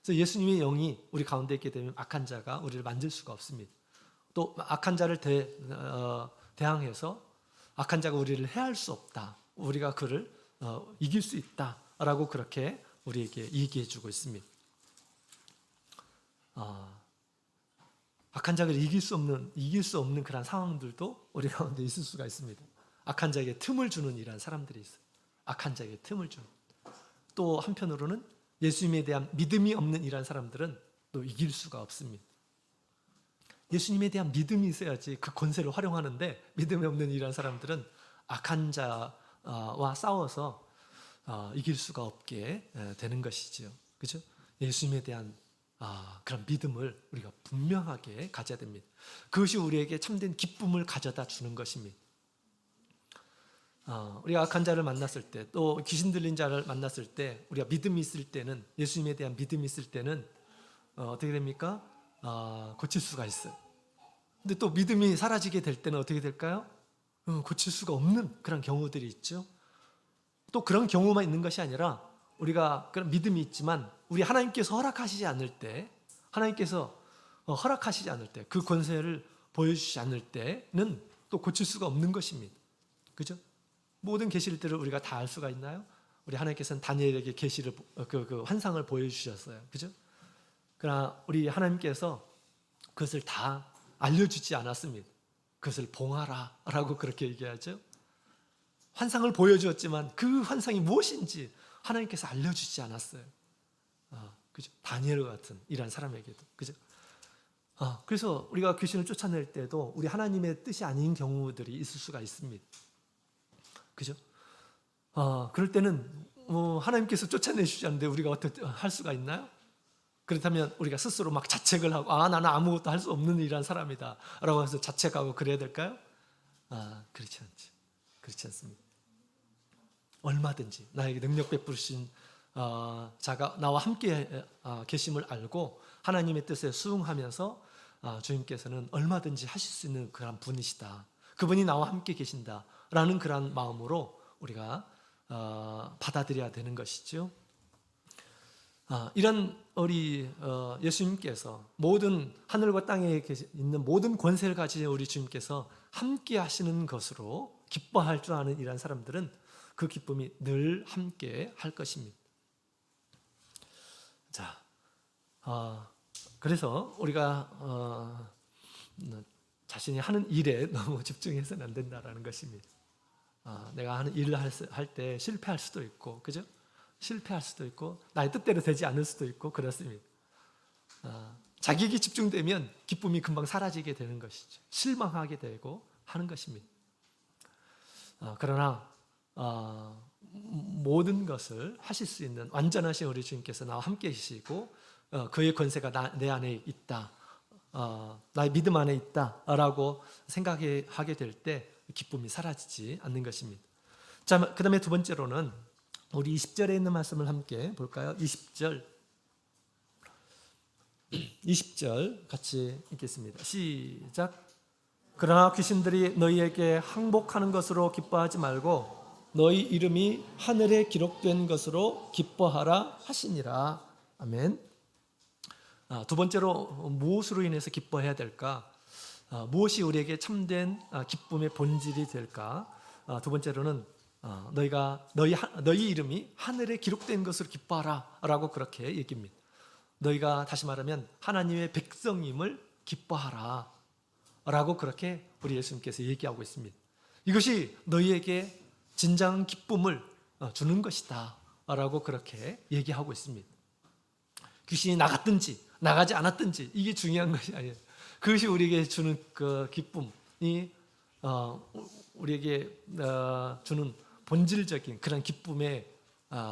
그래서 예수님의 영이 우리 가운데 있게 되면 악한 자가 우리를 만질 수가 없습니다. 또 악한 자를 대항해서 악한 자가 우리를 해할 수 없다, 우리가 그를 이길 수 있다라고 그렇게 우리에게 얘기해 주고 있습니다. 악한 자를 이길 수 없는 그런 상황들도 우리 가운데 있을 수가 있습니다. 악한 자에게 틈을 주는 이런 사람들이 있어요. 악한 자에게 틈을 주는. 또 한편으로는 예수님에 대한 믿음이 없는 이런 사람들은 또 이길 수가 없습니다. 예수님에 대한 믿음이 있어야지 그 권세를 활용하는데, 믿음이 없는 이런 사람들은 악한 자와 싸워서 이길 수가 없게 되는 것이지요. 그렇죠? 예수님에 대한 그런 믿음을 우리가 분명하게 가져야 됩니다. 그것이 우리에게 참된 기쁨을 가져다 주는 것입니다. 우리가 악한 자를 만났을 때, 또 귀신 들린 자를 만났을 때, 우리가 믿음이 있을 때는, 예수님에 대한 믿음이 있을 때는 어떻게 됩니까? 고칠 수가 있어요. 근데 또 믿음이 사라지게 될 때는 어떻게 될까요? 고칠 수가 없는 그런 경우들이 있죠. 또 그런 경우만 있는 것이 아니라, 우리가 그런 믿음이 있지만 우리 하나님께서 허락하시지 않을 때, 그 권세를 보여주시지 않을 때는 또 고칠 수가 없는 것입니다. 그죠? 모든 계시들을 우리가 다 알 수가 있나요? 우리 하나님께서는 다니엘에게 계시를 그 환상을 보여주셨어요. 그죠? 그러나 우리 하나님께서 그것을 다 알려주지 않았습니다. 그것을 봉하라라고 그렇게 얘기하죠. 환상을 보여주었지만 그 환상이 무엇인지 하나님께서 알려주지 않았어요. 그죠? 다니엘 같은 이런 사람에게도. 그죠? 그래서 우리가 귀신을 쫓아낼 때도 우리 하나님의 뜻이 아닌 경우들이 있을 수가 있습니다. 그죠? 그럴 때는 하나님께서 쫓아내주지 않는데 우리가 어떻게 할 수가 있나요? 그렇다면 우리가 스스로 막 자책을 하고, 나는 아무것도 할 수 없는 이런 사람이다 라고 해서 자책하고 그래야 될까요? 그렇지 않죠. 그렇지 않습니다. 얼마든지 나에게 능력 베푸신 자가 나와 함께 계심을 알고 하나님의 뜻에 수응하면서 주님께서는 얼마든지 하실 수 있는 그런 분이시다. 그분이 나와 함께 계신다라는 그런 마음으로 우리가 받아들여야 되는 것이죠. 이런 우리 예수님께서 모든 하늘과 땅에 있는 모든 권세를 가진 우리 주님께서 함께 하시는 것으로 기뻐할 줄 아는 이런 사람들은 그 기쁨이 늘 함께 할 것입니다. 자, 그래서 우리가 자신이 하는 일에 너무 집중해서는 안 된다라는 것입니다. 내가 하는 일을 할 때 실패할 수도 있고, 그죠? 실패할 수도 있고, 나의 뜻대로 되지 않을 수도 있고, 그렇습니다. 자기에게 집중되면 기쁨이 금방 사라지게 되는 것이죠. 실망하게 되고 하는 것입니다. 그러나 모든 것을 하실 수 있는 완전하신 우리 주님께서 나와 함께 계시고 그의 권세가 내 안에 있다, 나의 믿음 안에 있다라고 생각하게 될 때 기쁨이 사라지지 않는 것입니다. 자, 그 다음에 두 번째로는 우리 20절에 있는 말씀을 함께 볼까요? 20절 같이 읽겠습니다. 시작. 그러나 귀신들이 너희에게 항복하는 것으로 기뻐하지 말고 너희 이름이 하늘에 기록된 것으로 기뻐하라 하시니라. 아멘. 두 번째로 무엇으로 인해서 기뻐해야 될까? 무엇이 우리에게 참된 기쁨의 본질이 될까? 두 번째로는 너희 이름이 하늘에 기록된 것으로 기뻐하라라고 그렇게 얘기합니다. 너희가 다시 말하면 하나님의 백성임을 기뻐하라라고 그렇게 우리 예수님께서 얘기하고 있습니다. 이것이 너희에게 진정한 기쁨을 주는 것이다라고 그렇게 얘기하고 있습니다. 귀신이 나갔든지 나가지 않았든지 이게 중요한 것이 아니에요. 그것이 우리에게 주는 그 기쁨이 우리에게 주는 본질적인 그런 기쁨의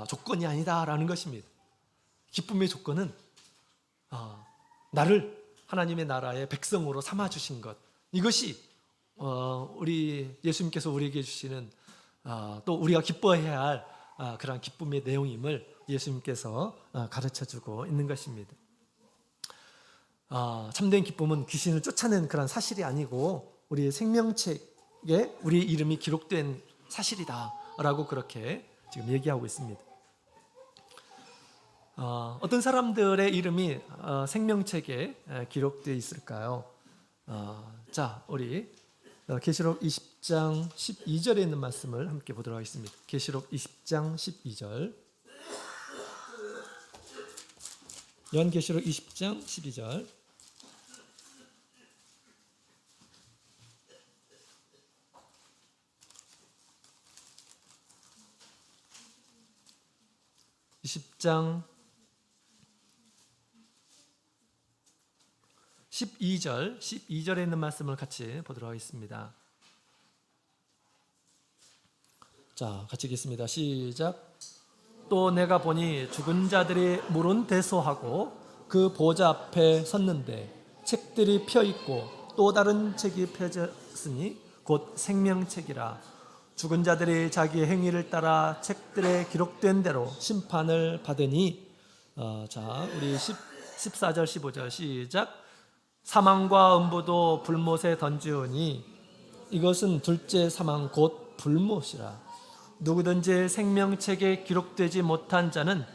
조건이 아니다라는 것입니다. 기쁨의 조건은 나를 하나님의 나라의 백성으로 삼아주신 것, 이것이 우리 예수님께서 우리에게 주시는 또 우리가 기뻐해야 할 그런 기쁨의 내용임을 예수님께서 가르쳐주고 있는 것입니다. 참된 기쁨은 귀신을 쫓아낸 그런 사실이 아니고 우리의 생명책에 우리의 이름이 기록된 사실이다라고 그렇게 지금 얘기하고 있습니다. 어떤 사람들의 이름이 생명책에 기록되어 있을까요? 자, 우리 계시록 20장 12절에 있는 말씀을 함께 보도록 하겠습니다. 계시록 20장 12절. 요한계시록 20장 12절. (10장) 12절에 있는 말씀을 같이 보도록 하겠습니다. 자, 같이 읽겠습니다. 시작. 또 내가 보니 죽은 자들이 물은 대소하고 그 보좌 앞에 섰는데 책들이 펴 있고 또 다른 책이 펴졌으니 곧 생명책이라. 죽은 자들이 자기 행위를 따라 책들에 기록된 대로 심판을 받으니. 자, 우리 14절 15절 시작. 사망과 음부도 불못에 던지오니 이것은 둘째 사망 곧 불못이라. 누구든지 생명책에 기록되지 못한 자는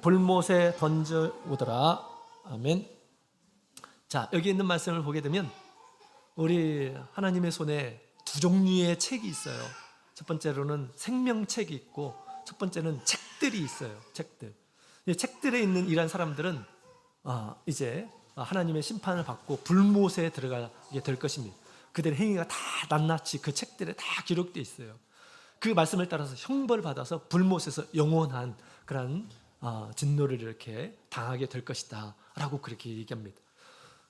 불못에 던져오더라. 아멘. 자, 여기 있는 말씀을 보게 되면 우리 하나님의 손에 두 종류의 책이 있어요. 첫 번째로는 생명책이 있고 첫 번째는 책들이 있어요. 책들. 이 책들에 있는 이런 사람들은 이제 하나님의 심판을 받고 불못에 들어가게 될 것입니다. 그들의 행위가 다 낱낱이 그 책들에 다 기록되어 있어요. 그 말씀을 따라서 형벌을 받아서 불못에서 영원한 그런 진노를 이렇게 당하게 될 것이다 라고 그렇게 얘기합니다.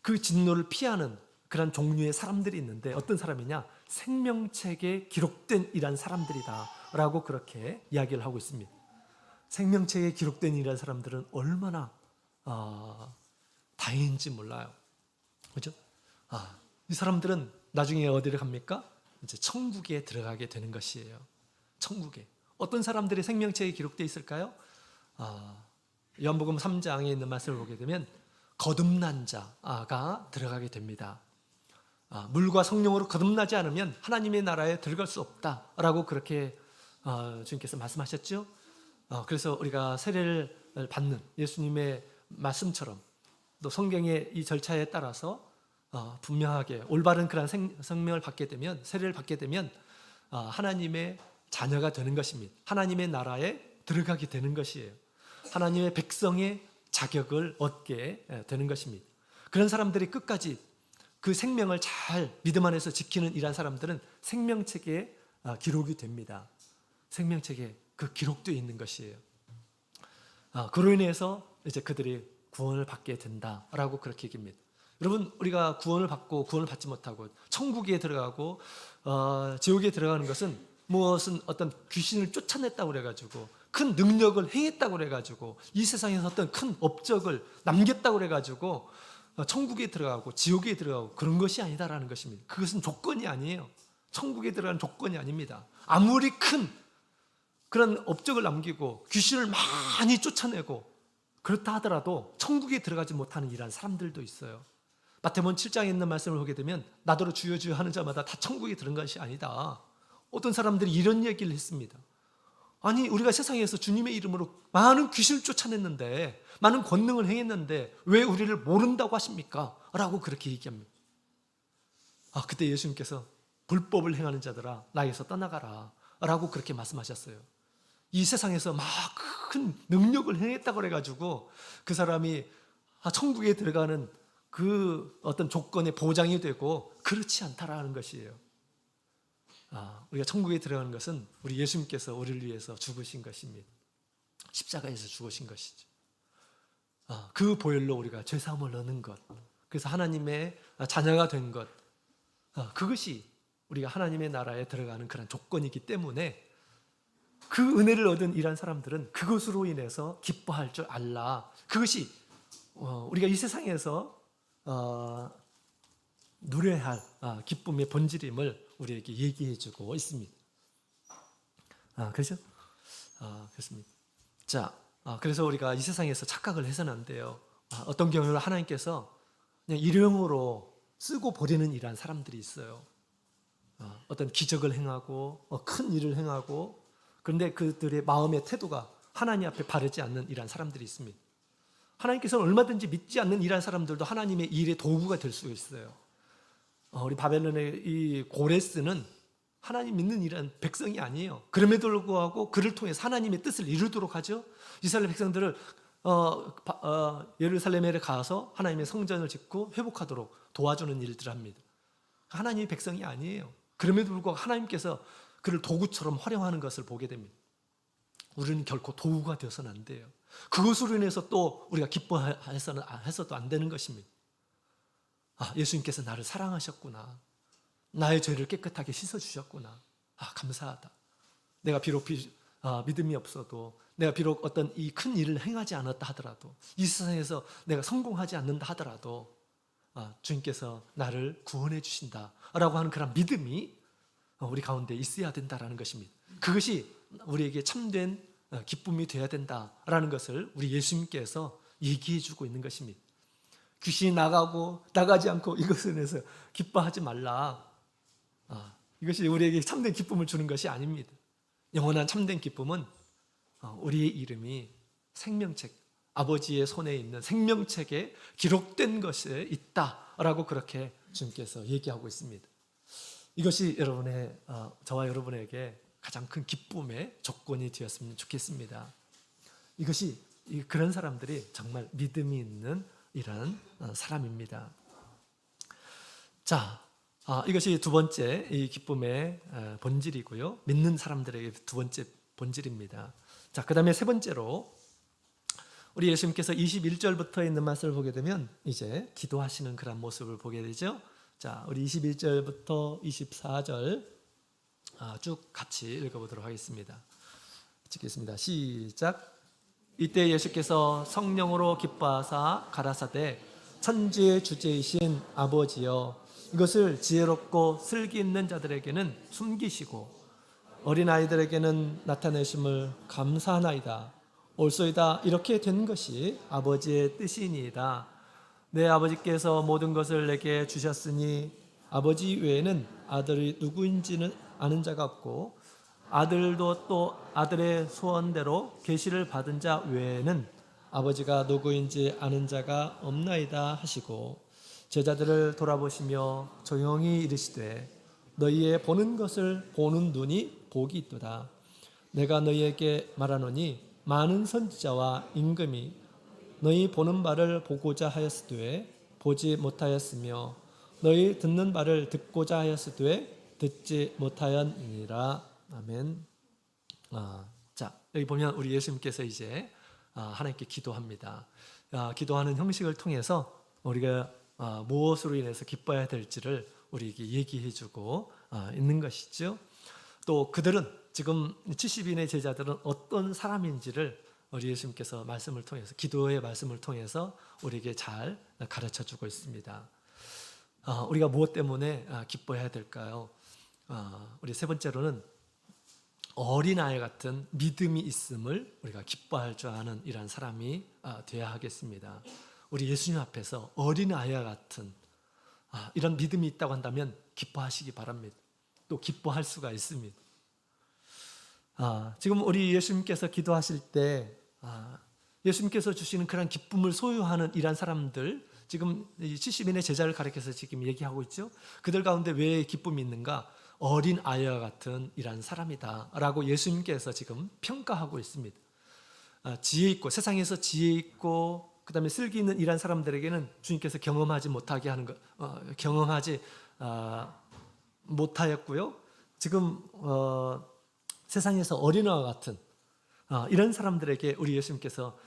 그 진노를 피하는 그런 종류의 사람들이 있는데 어떤 사람이냐? 생명책에 기록된 이란 사람들이다 라고 그렇게 이야기를 하고 있습니다. 생명책에 기록된 이란 사람들은 얼마나 다행인지 몰라요. 그렇죠? 이 사람들은 나중에 어디를 갑니까? 이제 천국에 들어가게 되는 것이에요. 천국에. 어떤 사람들이 생명책에 기록되어 있을까요? 요한복음 3장에 있는 말씀을 보게 되면 거듭난 자가 들어가게 됩니다. 물과 성령으로 거듭나지 않으면 하나님의 나라에 들어갈 수 없다라고 그렇게 주님께서 말씀하셨죠. 그래서 우리가 세례를 받는 예수님의 말씀처럼 또 성경의 이 절차에 따라서 분명하게 올바른 그런 생명을 받게 되면, 세례를 받게 되면 하나님의 자녀가 되는 것입니다. 하나님의 나라에 들어가게 되는 것이에요. 하나님의 백성의 자격을 얻게 되는 것입니다. 그런 사람들이 끝까지 그 생명을 잘 믿음 안에서 지키는 이러한 사람들은 생명책에 기록이 됩니다. 생명책에 그 기록되어 있는 것이에요. 그로 인해서 이제 그들이 구원을 받게 된다라고 그렇게 얘기합니다. 여러분, 우리가 구원을 받고 구원을 받지 못하고 천국에 들어가고 지옥에 들어가는 것은 무엇은 어떤 귀신을 쫓아냈다고 그래가지고 큰 능력을 행했다고 그래가지고 이 세상에서 어떤 큰 업적을 남겼다고 그래가지고 천국에 들어가고 지옥에 들어가고 그런 것이 아니다라는 것입니다. 그것은 조건이 아니에요. 천국에 들어가는 조건이 아닙니다. 아무리 큰 그런 업적을 남기고 귀신을 많이 쫓아내고 그렇다 하더라도 천국에 들어가지 못하는 이러한 사람들도 있어요. 마태복음 7장에 있는 말씀을 보게 되면 나더러 주여 주여 하는 자마다 다 천국에 들어간 것이 아니다. 어떤 사람들이 이런 얘기를 했습니다. 아니, 우리가 세상에서 주님의 이름으로 많은 귀신을 쫓아냈는데, 많은 권능을 행했는데 왜 우리를 모른다고 하십니까? 라고 그렇게 얘기합니다. 그때 예수님께서 불법을 행하는 자들아 나에게서 떠나가라 라고 그렇게 말씀하셨어요. 이 세상에서 막 큰 능력을 행했다고 해가지고 그 사람이 천국에 들어가는 그 어떤 조건의 보장이 되고 그렇지 않다라는 것이에요. 우리가 천국에 들어가는 것은 우리 예수님께서 우리를 위해서 죽으신 것입니다. 십자가에서 죽으신 것이죠. 그 보혈로 우리가 죄사함을 얻는 것, 그래서 하나님의 자녀가 된 것, 그것이 우리가 하나님의 나라에 들어가는 그런 조건이기 때문에 그 은혜를 얻은 이러한 사람들은 그것으로 인해서 기뻐할 줄 알라. 그것이 우리가 이 세상에서 누려야 할 기쁨의 본질임을 우리에게 얘기해주고 있습니다. 그렇죠? 그렇습니다. 자, 그래서 우리가 이 세상에서 착각을 해서는 안 돼요. 어떤 경우는 하나님께서 그냥 일용으로 쓰고 버리는 이러한 사람들이 있어요. 어떤 기적을 행하고 큰 일을 행하고, 그런데 그들의 마음의 태도가 하나님 앞에 바르지 않는 이러한 사람들이 있습니다. 하나님께서는 얼마든지 믿지 않는 이러한 사람들도 하나님의 일의 도구가 될 수 있어요. 우리 바벨론의 이 고레스는 하나님 믿는 이런 백성이 아니에요. 그럼에도 불구하고 그를 통해서 하나님의 뜻을 이루도록 하죠. 이스라엘 백성들을 예루살렘에 가서 하나님의 성전을 짓고 회복하도록 도와주는 일들을 합니다. 하나님의 백성이 아니에요. 그럼에도 불구하고 하나님께서 그를 도구처럼 활용하는 것을 보게 됩니다. 우리는 결코 도구가 되어서는 안 돼요. 그것으로 인해서 또 우리가 기뻐해서도 안 되는 것입니다. 예수님께서 나를 사랑하셨구나. 나의 죄를 깨끗하게 씻어주셨구나. 감사하다. 내가 비록 믿음이 없어도, 내가 비록 어떤 이 큰 일을 행하지 않았다 하더라도, 이 세상에서 내가 성공하지 않는다 하더라도 주님께서 나를 구원해 주신다라고 하는 그런 믿음이 우리 가운데 있어야 된다라는 것입니다. 그것이 우리에게 참된 기쁨이 되어야 된다라는 것을 우리 예수님께서 얘기해 주고 있는 것입니다. 귀신이 나가고 나가지 않고 이것에 대해서 기뻐하지 말라. 이것이 우리에게 참된 기쁨을 주는 것이 아닙니다. 영원한 참된 기쁨은 우리의 이름이 생명책, 아버지의 손에 있는 생명책에 기록된 것에 있다라고 그렇게 주님께서 얘기하고 있습니다. 이것이 저와 여러분에게 가장 큰 기쁨의 조건이 되었으면 좋겠습니다. 이것이 그런 사람들이 정말 믿음이 있는 이런 사람입니다. 자, 이것이 두 번째 이 기쁨의 본질이고요. 믿는 사람들에게 두 번째 본질입니다. 자, 그 다음에 세 번째로 우리 예수님께서 21절부터 있는 말씀을 보게 되면 이제 기도하시는 그런 모습을 보게 되죠. 자, 우리 21절부터 24절 쭉 같이 읽어보도록 하겠습니다. 읽겠습니다. 시작. 이때 예수께서 성령으로 기뻐하사 가라사대 천지의 주제이신 아버지여, 이것을 지혜롭고 슬기 있는 자들에게는 숨기시고 어린아이들에게는 나타내심을 감사하나이다. 옳소이다. 이렇게 된 것이 아버지의 뜻이니이다. 내 아버지께서 모든 것을 내게 주셨으니 아버지 외에는 아들이 누구인지는 아는 자가 없고 아들도 또 아들의 소원대로 계시를 받은 자 외에는 아버지가 누구인지 아는 자가 없나이다 하시고 제자들을 돌아보시며 조용히 이르시되 너희의 보는 것을 보는 눈이 복이 있도다. 내가 너희에게 말하노니 많은 선지자와 임금이 너희 보는 바를 보고자 하였으되 보지 못하였으며 너희 듣는 바를 듣고자 하였으되 듣지 못하였느니라. 아멘. 자, 여기 보면 우리 예수님께서 이제 하나님께 기도합니다. 기도하는 형식을 통해서 우리가 무엇으로 인해서 기뻐해야 될지를 우리에게 얘기해주고 있는 것이죠. 또 그들은 지금 70인의 제자들은 어떤 사람인지를 우리 예수님께서 말씀을 통해서 기도의 말씀을 통해서 우리에게 잘 가르쳐주고 있습니다. 우리가 무엇 때문에 기뻐해야 될까요? 우리 세 번째로는 어린아이 같은 믿음이 있음을 우리가 기뻐할 줄 아는 이런 사람이 되어야 하겠습니다. 우리 예수님 앞에서 어린아이와 같은 이런 믿음이 있다고 한다면 기뻐하시기 바랍니다. 또 기뻐할 수가 있습니다. 지금 우리 예수님께서 기도하실 때 예수님께서 주시는 그런 기쁨을 소유하는 이런 사람들, 지금 70인의 제자를 가리켜서 지금 얘기하고 있죠. 그들 가운데 왜 기쁨이 있는가? 어린 아이와 같은 이런 사람이다 라고 예수님께서 지금 평가하고 있습니다. 지혜 있고, 세상에서 지혜 있고 그 다음에 슬기 있는 이런 사람들에게는 주님께서 경험하지 못하게 하는 것, 경험하지 못하였고요. 지금 세상에서 어린아이와 같은 이런 사람들에게 우리 예수님께서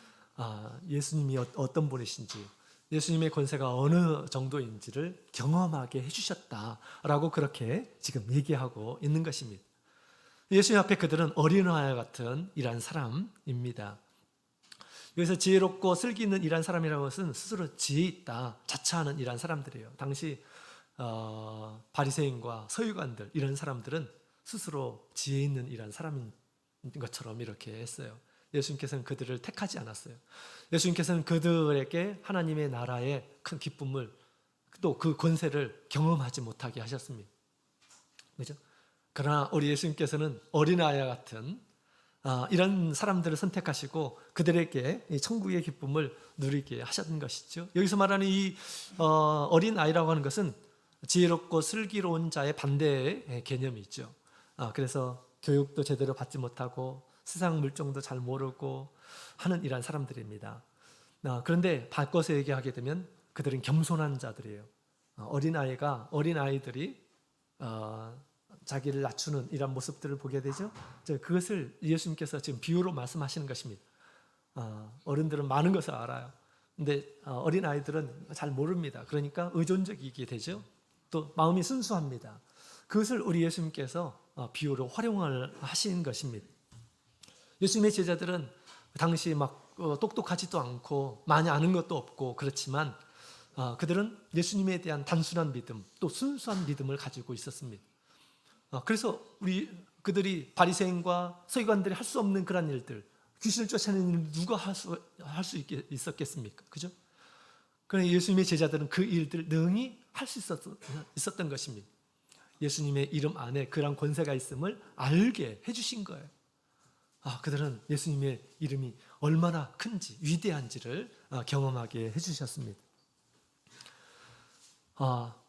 예수님이 어떤 분이신지, 예수님의 권세가 어느 정도인지를 경험하게 해주셨다라고 그렇게 지금 얘기하고 있는 것입니다. 예수님 앞에 그들은 어린아이 같은 이런 사람입니다. 여기서 지혜롭고 슬기 있는 이런 사람이라는 것은 스스로 지혜 있다 자처하는 이런 사람들이에요. 당시 바리새인과 서기관들 이런 사람들은 스스로 지혜 있는 이런 사람인 것처럼 이렇게 했어요. 예수님께서는 그들을 택하지 않았어요. 예수님께서는 그들에게 하나님의 나라의 큰 기쁨을 또 그 권세를 경험하지 못하게 하셨습니다. 그렇죠? 그러나 우리 예수님께서는 어린아이와 같은 이런 사람들을 선택하시고 그들에게 천국의 기쁨을 누리게 하셨던 것이죠. 여기서 말하는 이 어린아이라고 하는 것은 지혜롭고 슬기로운 자의 반대의 개념이 있죠. 그래서 교육도 제대로 받지 못하고 세상 물정도 잘 모르고 하는 이런 사람들입니다. 그런데 바꿔서 얘기하게 되면 그들은 겸손한 자들이에요. 어린아이들이 자기를 낮추는 이런 모습들을 보게 되죠. 그것을 예수님께서 지금 비유로 말씀하시는 것입니다. 어른들은 많은 것을 알아요. 근데 어린아이들은 잘 모릅니다. 그러니까 의존적이게 되죠. 또 마음이 순수합니다. 그것을 우리 예수님께서 비유로 활용을 하신 것입니다. 예수님의 제자들은 당시 막 똑똑하지도 않고 많이 아는 것도 없고 그렇지만 그들은 예수님에 대한 단순한 믿음 또 순수한 믿음을 가지고 있었습니다. 그래서 그들이 바리새인과 서기관들이 할 수 없는 그런 일들, 귀신을 쫓아내는 일을 누가 할 수 있었겠습니까? 그죠? 그러나 예수님의 제자들은 그 일들 능히 할 수 있었던 것입니다. 예수님의 이름 안에 그런 권세가 있음을 알게 해주신 거예요. 그들은 예수님의 이름이 얼마나 큰지 위대한지를 경험하게 해주셨습니다.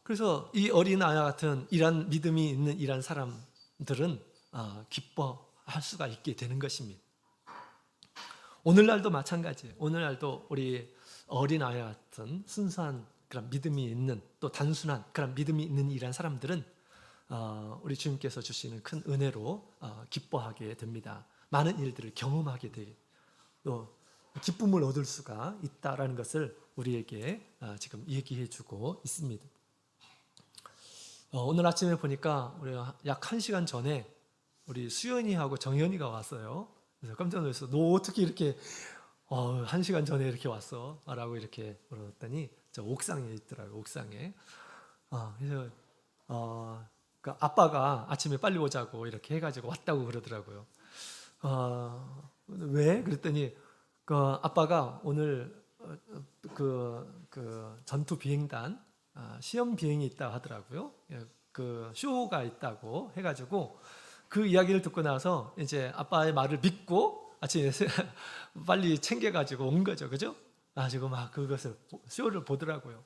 그래서 이 어린아이와 같은 이런 믿음이 있는 이런 사람들은 기뻐할 수가 있게 되는 것입니다. 오늘날도 마찬가지예요. 오늘날도 우리 어린아이와 같은 순수한 그런 믿음이 있는 또 단순한 그런 믿음이 있는 이런 사람들은 우리 주님께서 주시는 큰 은혜로 기뻐하게 됩니다. 많은 일들을 경험하게 돼요. 또 기쁨을 얻을 수가 있다라는 것을 우리에게 지금 얘기해 주고 있습니다. 오늘 아침에 보니까 우리 약 1시간 전에 우리 수연이하고 정연이가 왔어요. 그래서 깜짝 놀랐어요. 너 어떻게 이렇게 1시간 전에 이렇게 왔어? 라고 이렇게 물었더니 저 옥상에 있더라고요. 옥상에. 그래서 그 아빠가 아침에 빨리 오자고 이렇게 해가지고 왔다고 그러더라고요. 왜? 그랬더니 그 아빠가 오늘 그 전투 비행단 시험 비행이 있다 하더라고요. 그 쇼가 있다고 해가지고 그 이야기를 듣고 나서 이제 아빠의 말을 믿고 아침에 빨리 챙겨가지고 온 거죠, 그죠? 가지고 막 그것을 쇼를 보더라고요.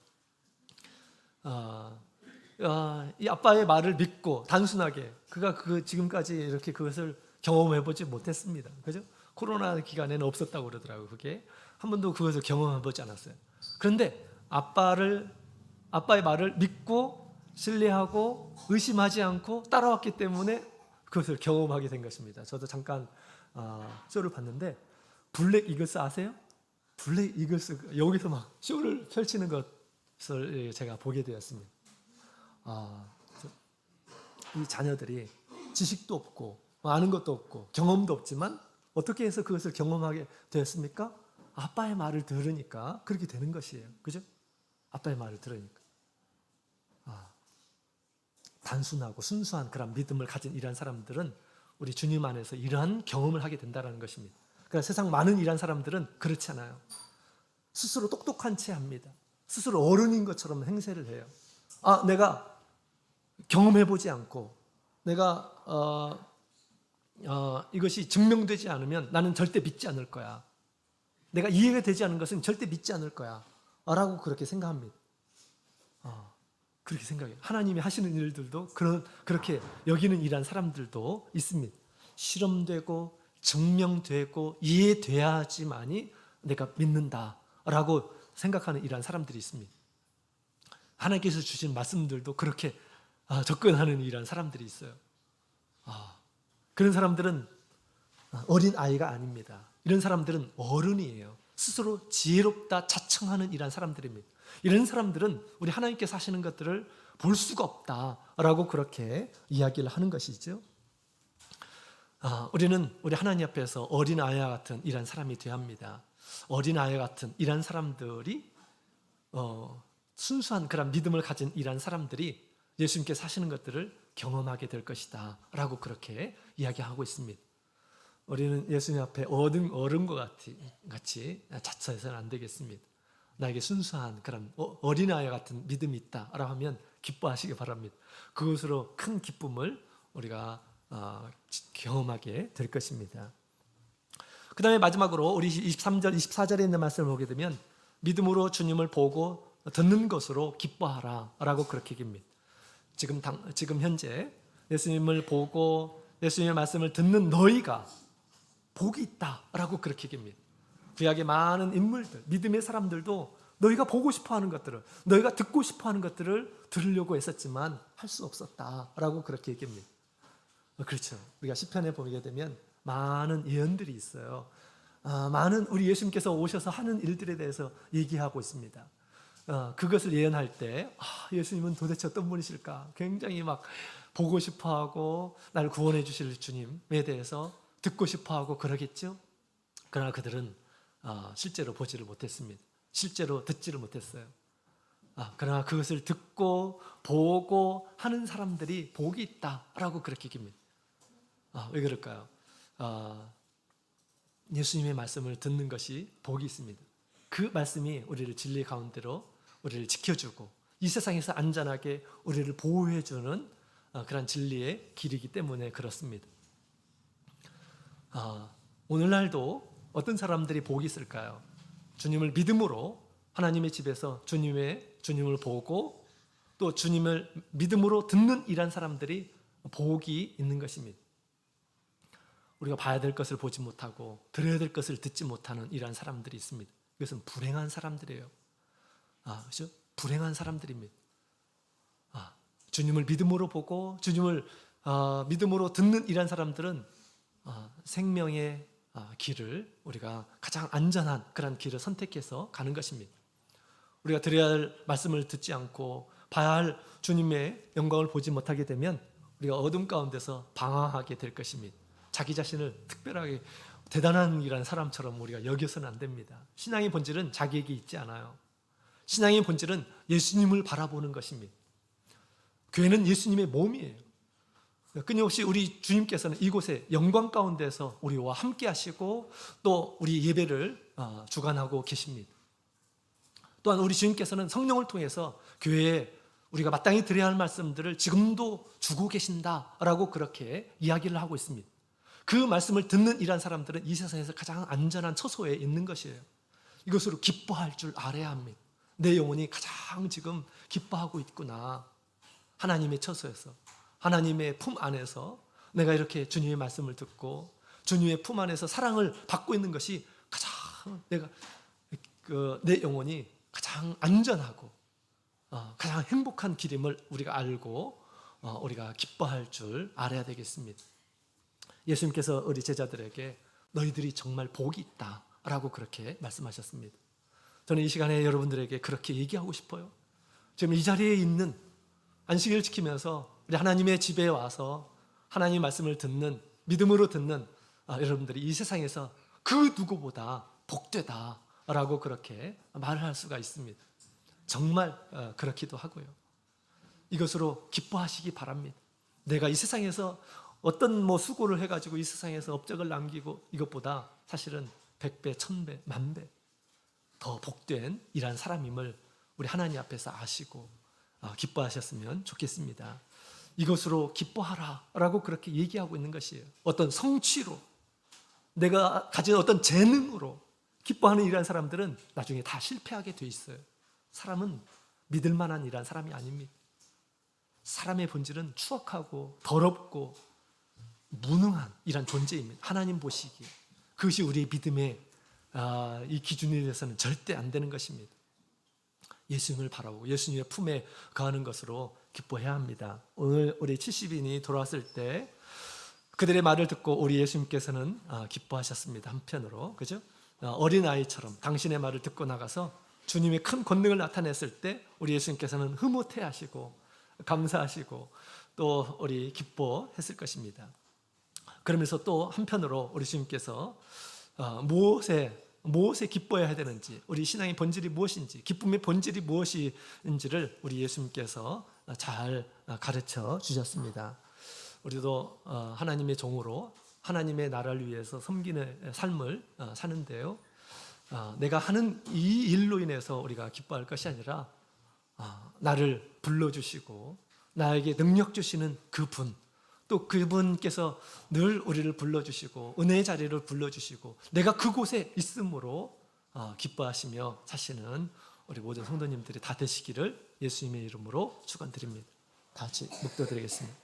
이 아빠의 말을 믿고 단순하게 그가 지금까지 이렇게 그것을 경험해보지 못했습니다, 그죠? 코로나 기간에는 없었다고 그러더라고요. 그게 한 번도 그것을 경험해보지 않았어요. 그런데 아빠의 말을 믿고 신뢰하고 의심하지 않고 따라왔기 때문에 그것을 경험하게 된 것입니다. 저도 잠깐 쇼를 봤는데 블랙 이글스 아세요? 블랙 이글스 여기서 막 쇼를 펼치는 것을 제가 보게 되었습니다. 이 자녀들이 지식도 없고 아는 것도 없고 경험도 없지만 어떻게 해서 그것을 경험하게 되었습니까? 아빠의 말을 들으니까 그렇게 되는 것이에요, 그죠? 아빠의 말을 들으니까 단순하고 순수한 그런 믿음을 가진 이러한 사람들은 우리 주님 안에서 이러한 경험을 하게 된다는 것입니다. 그러니까 세상 많은 이러한 사람들은 그렇지 않아요. 스스로 똑똑한 채 합니다. 스스로 어른인 것처럼 행세를 해요. 내가 경험해보지 않고 내가 이것이 증명되지 않으면 나는 절대 믿지 않을 거야. 내가 이해가 되지 않은 것은 절대 믿지 않을 거야 라고 그렇게 생각합니다. 그렇게 생각해요. 하나님이 하시는 일들도 그렇게 여기는 이러한 사람들도 있습니다. 실험되고 증명되고 이해돼야지만이 내가 믿는다라고 생각하는 이러한 사람들이 있습니다. 하나님께서 주신 말씀들도 그렇게 접근하는 이러한 사람들이 있어요. 그런 사람들은 어린 아이가 아닙니다. 이런 사람들은 어른이에요. 스스로 지혜롭다 자청하는 이러한 사람들입니다. 이런 사람들은 우리 하나님께서 하시는 것들을 볼 수가 없다라고 그렇게 이야기를 하는 것이죠. 우리는 우리 하나님 앞에서 어린 아이와 같은 이러한 사람이 되어야 합니다. 어린 아이 같은 이러한 사람들이 순수한 그런 믿음을 가진 이러한 사람들이 예수님께서 하시는 것들을 경험하게 될 것이다 라고 그렇게 이야기하고 있습니다. 우리는 예수님 앞에 어른과 같이 자처해서는 안 되겠습니다. 나에게 순수한 그런 어린아이 같은 믿음이 있다라고 하면 기뻐하시기 바랍니다. 그것으로 큰 기쁨을 우리가 경험하게 될 것입니다. 그 다음에 마지막으로 우리 23절, 24절에 있는 말씀을 보게 되면 믿음으로 주님을 보고 듣는 것으로 기뻐하라 라고 그렇게 얘기합니다. 지금 현재 예수님을 보고 예수님의 말씀을 듣는 너희가 복이 있다라고 그렇게 얘기합니다. 구약의 많은 인물들, 믿음의 사람들도 너희가 보고 싶어하는 것들을, 너희가 듣고 싶어하는 것들을 들으려고 했었지만 할 수 없었다라고 그렇게 얘기합니다. 그렇죠. 우리가 시편에 보게 되면 많은 예언들이 있어요. 많은 우리 예수님께서 오셔서 하는 일들에 대해서 얘기하고 있습니다. 그것을 예언할 때 예수님은 도대체 어떤 분이실까? 굉장히 막 보고 싶어하고 나를 구원해 주실 주님에 대해서 듣고 싶어하고 그러겠죠. 그러나 그들은 실제로 보지를 못했습니다. 실제로 듣지를 못했어요. 그러나 그것을 듣고 보고 하는 사람들이 복이 있다라고 그렇게 얘기합니다. 왜 그럴까요? 예수님의 말씀을 듣는 것이 복이 있습니다. 그 말씀이 우리를 진리 가운데로 우리를 지켜주고 이 세상에서 안전하게 우리를 보호해주는 그런 진리의 길이기 때문에 그렇습니다. 오늘날도 어떤 사람들이 복이 있을까요? 주님을 믿음으로 하나님의 집에서 주님을 보고 또 주님을 믿음으로 듣는 이런 사람들이 복이 있는 것입니다. 우리가 봐야 될 것을 보지 못하고 들어야 될 것을 듣지 못하는 이러한 사람들이 있습니다. 이것은 불행한 사람들이에요. 그렇죠? 불행한 사람들입니다. 주님을 믿음으로 보고 주님을 믿음으로 듣는 이러한 사람들은 생명의 길을 우리가 가장 안전한 그런 길을 선택해서 가는 것입니다. 우리가 드려야 할 말씀을 듣지 않고 봐야 할 주님의 영광을 보지 못하게 되면 우리가 어둠 가운데서 방황하게 될 것입니다. 자기 자신을 특별하게 대단한 이라는 사람처럼 우리가 여겨서는 안 됩니다. 신앙의 본질은 자기에게 있지 않아요. 신앙의 본질은 예수님을 바라보는 것입니다. 교회는 예수님의 몸이에요. 끊임없이 우리 주님께서는 이곳에 영광 가운데서 우리와 함께 하시고 또 우리 예배를 주관하고 계십니다. 또한 우리 주님께서는 성령을 통해서 교회에 우리가 마땅히 드려야 할 말씀들을 지금도 주고 계신다라고 그렇게 이야기를 하고 있습니다. 그 말씀을 듣는 이러한 사람들은 이 세상에서 가장 안전한 처소에 있는 것이에요. 이것으로 기뻐할 줄 알아야 합니다. 내 영혼이 가장 지금 기뻐하고 있구나. 하나님의 처소에서, 하나님의 품 안에서 내가 이렇게 주님의 말씀을 듣고 주님의 품 안에서 사랑을 받고 있는 것이 가장 내 영혼이 가장 안전하고 가장 행복한 길임을 우리가 알고 우리가 기뻐할 줄 알아야 되겠습니다. 예수님께서 우리 제자들에게 너희들이 정말 복이 있다라고 그렇게 말씀하셨습니다. 저는 이 시간에 여러분들에게 그렇게 얘기하고 싶어요. 지금 이 자리에 있는 안식일을 지키면서 우리 하나님의 집에 와서 하나님의 말씀을 듣는, 믿음으로 듣는 여러분들이 이 세상에서 그 누구보다 복되다라고 그렇게 말을 할 수가 있습니다. 정말 그렇기도 하고요. 이것으로 기뻐하시기 바랍니다. 내가 이 세상에서 어떤 수고를 해가지고 이 세상에서 업적을 남기고 이것보다 사실은 100배, 1000배, 10,000배 더 복된 이러한 사람임을 우리 하나님 앞에서 아시고 기뻐하셨으면 좋겠습니다. 이것으로 기뻐하라 라고 그렇게 얘기하고 있는 것이에요. 어떤 성취로, 내가 가진 어떤 재능으로 기뻐하는 이러한 사람들은 나중에 다 실패하게 돼 있어요. 사람은 믿을 만한 이러한 사람이 아닙니다. 사람의 본질은 추악하고 더럽고 무능한 이러한 존재입니다. 하나님 보시기에 그것이 우리의 믿음의 이 기준이 돼서는 절대 안 되는 것입니다. 예수님을 바라보고 예수님의 품에 거하는 것으로 기뻐해야 합니다. 오늘 우리 70인이 돌아왔을 때 그들의 말을 듣고 우리 예수님께서는 기뻐하셨습니다. 한편으로, 그죠? 어린아이처럼 당신의 말을 듣고 나가서 주님의 큰 권능을 나타냈을 때 우리 예수님께서는 흐뭇해하시고 감사하시고 또 우리 기뻐했을 것입니다. 그러면서 또 한편으로 우리 주님께서 무엇에 기뻐해야 되는지, 우리 신앙의 본질이 무엇인지, 기쁨의 본질이 무엇인지를 우리 예수님께서 잘 가르쳐 주셨습니다. 우리도 하나님의 종으로 하나님의 나라를 위해서 섬기는 삶을 사는데요, 내가 하는 이 일로 인해서 우리가 기뻐할 것이 아니라 나를 불러주시고 나에게 능력 주시는 그분, 또 그분께서 늘 우리를 불러주시고 은혜의 자리를 불러주시고 내가 그곳에 있음으로 기뻐하시며 사시는 우리 모든 성도님들이 다 되시기를 예수님의 이름으로 축원드립니다. 다 같이 묵도드리겠습니다.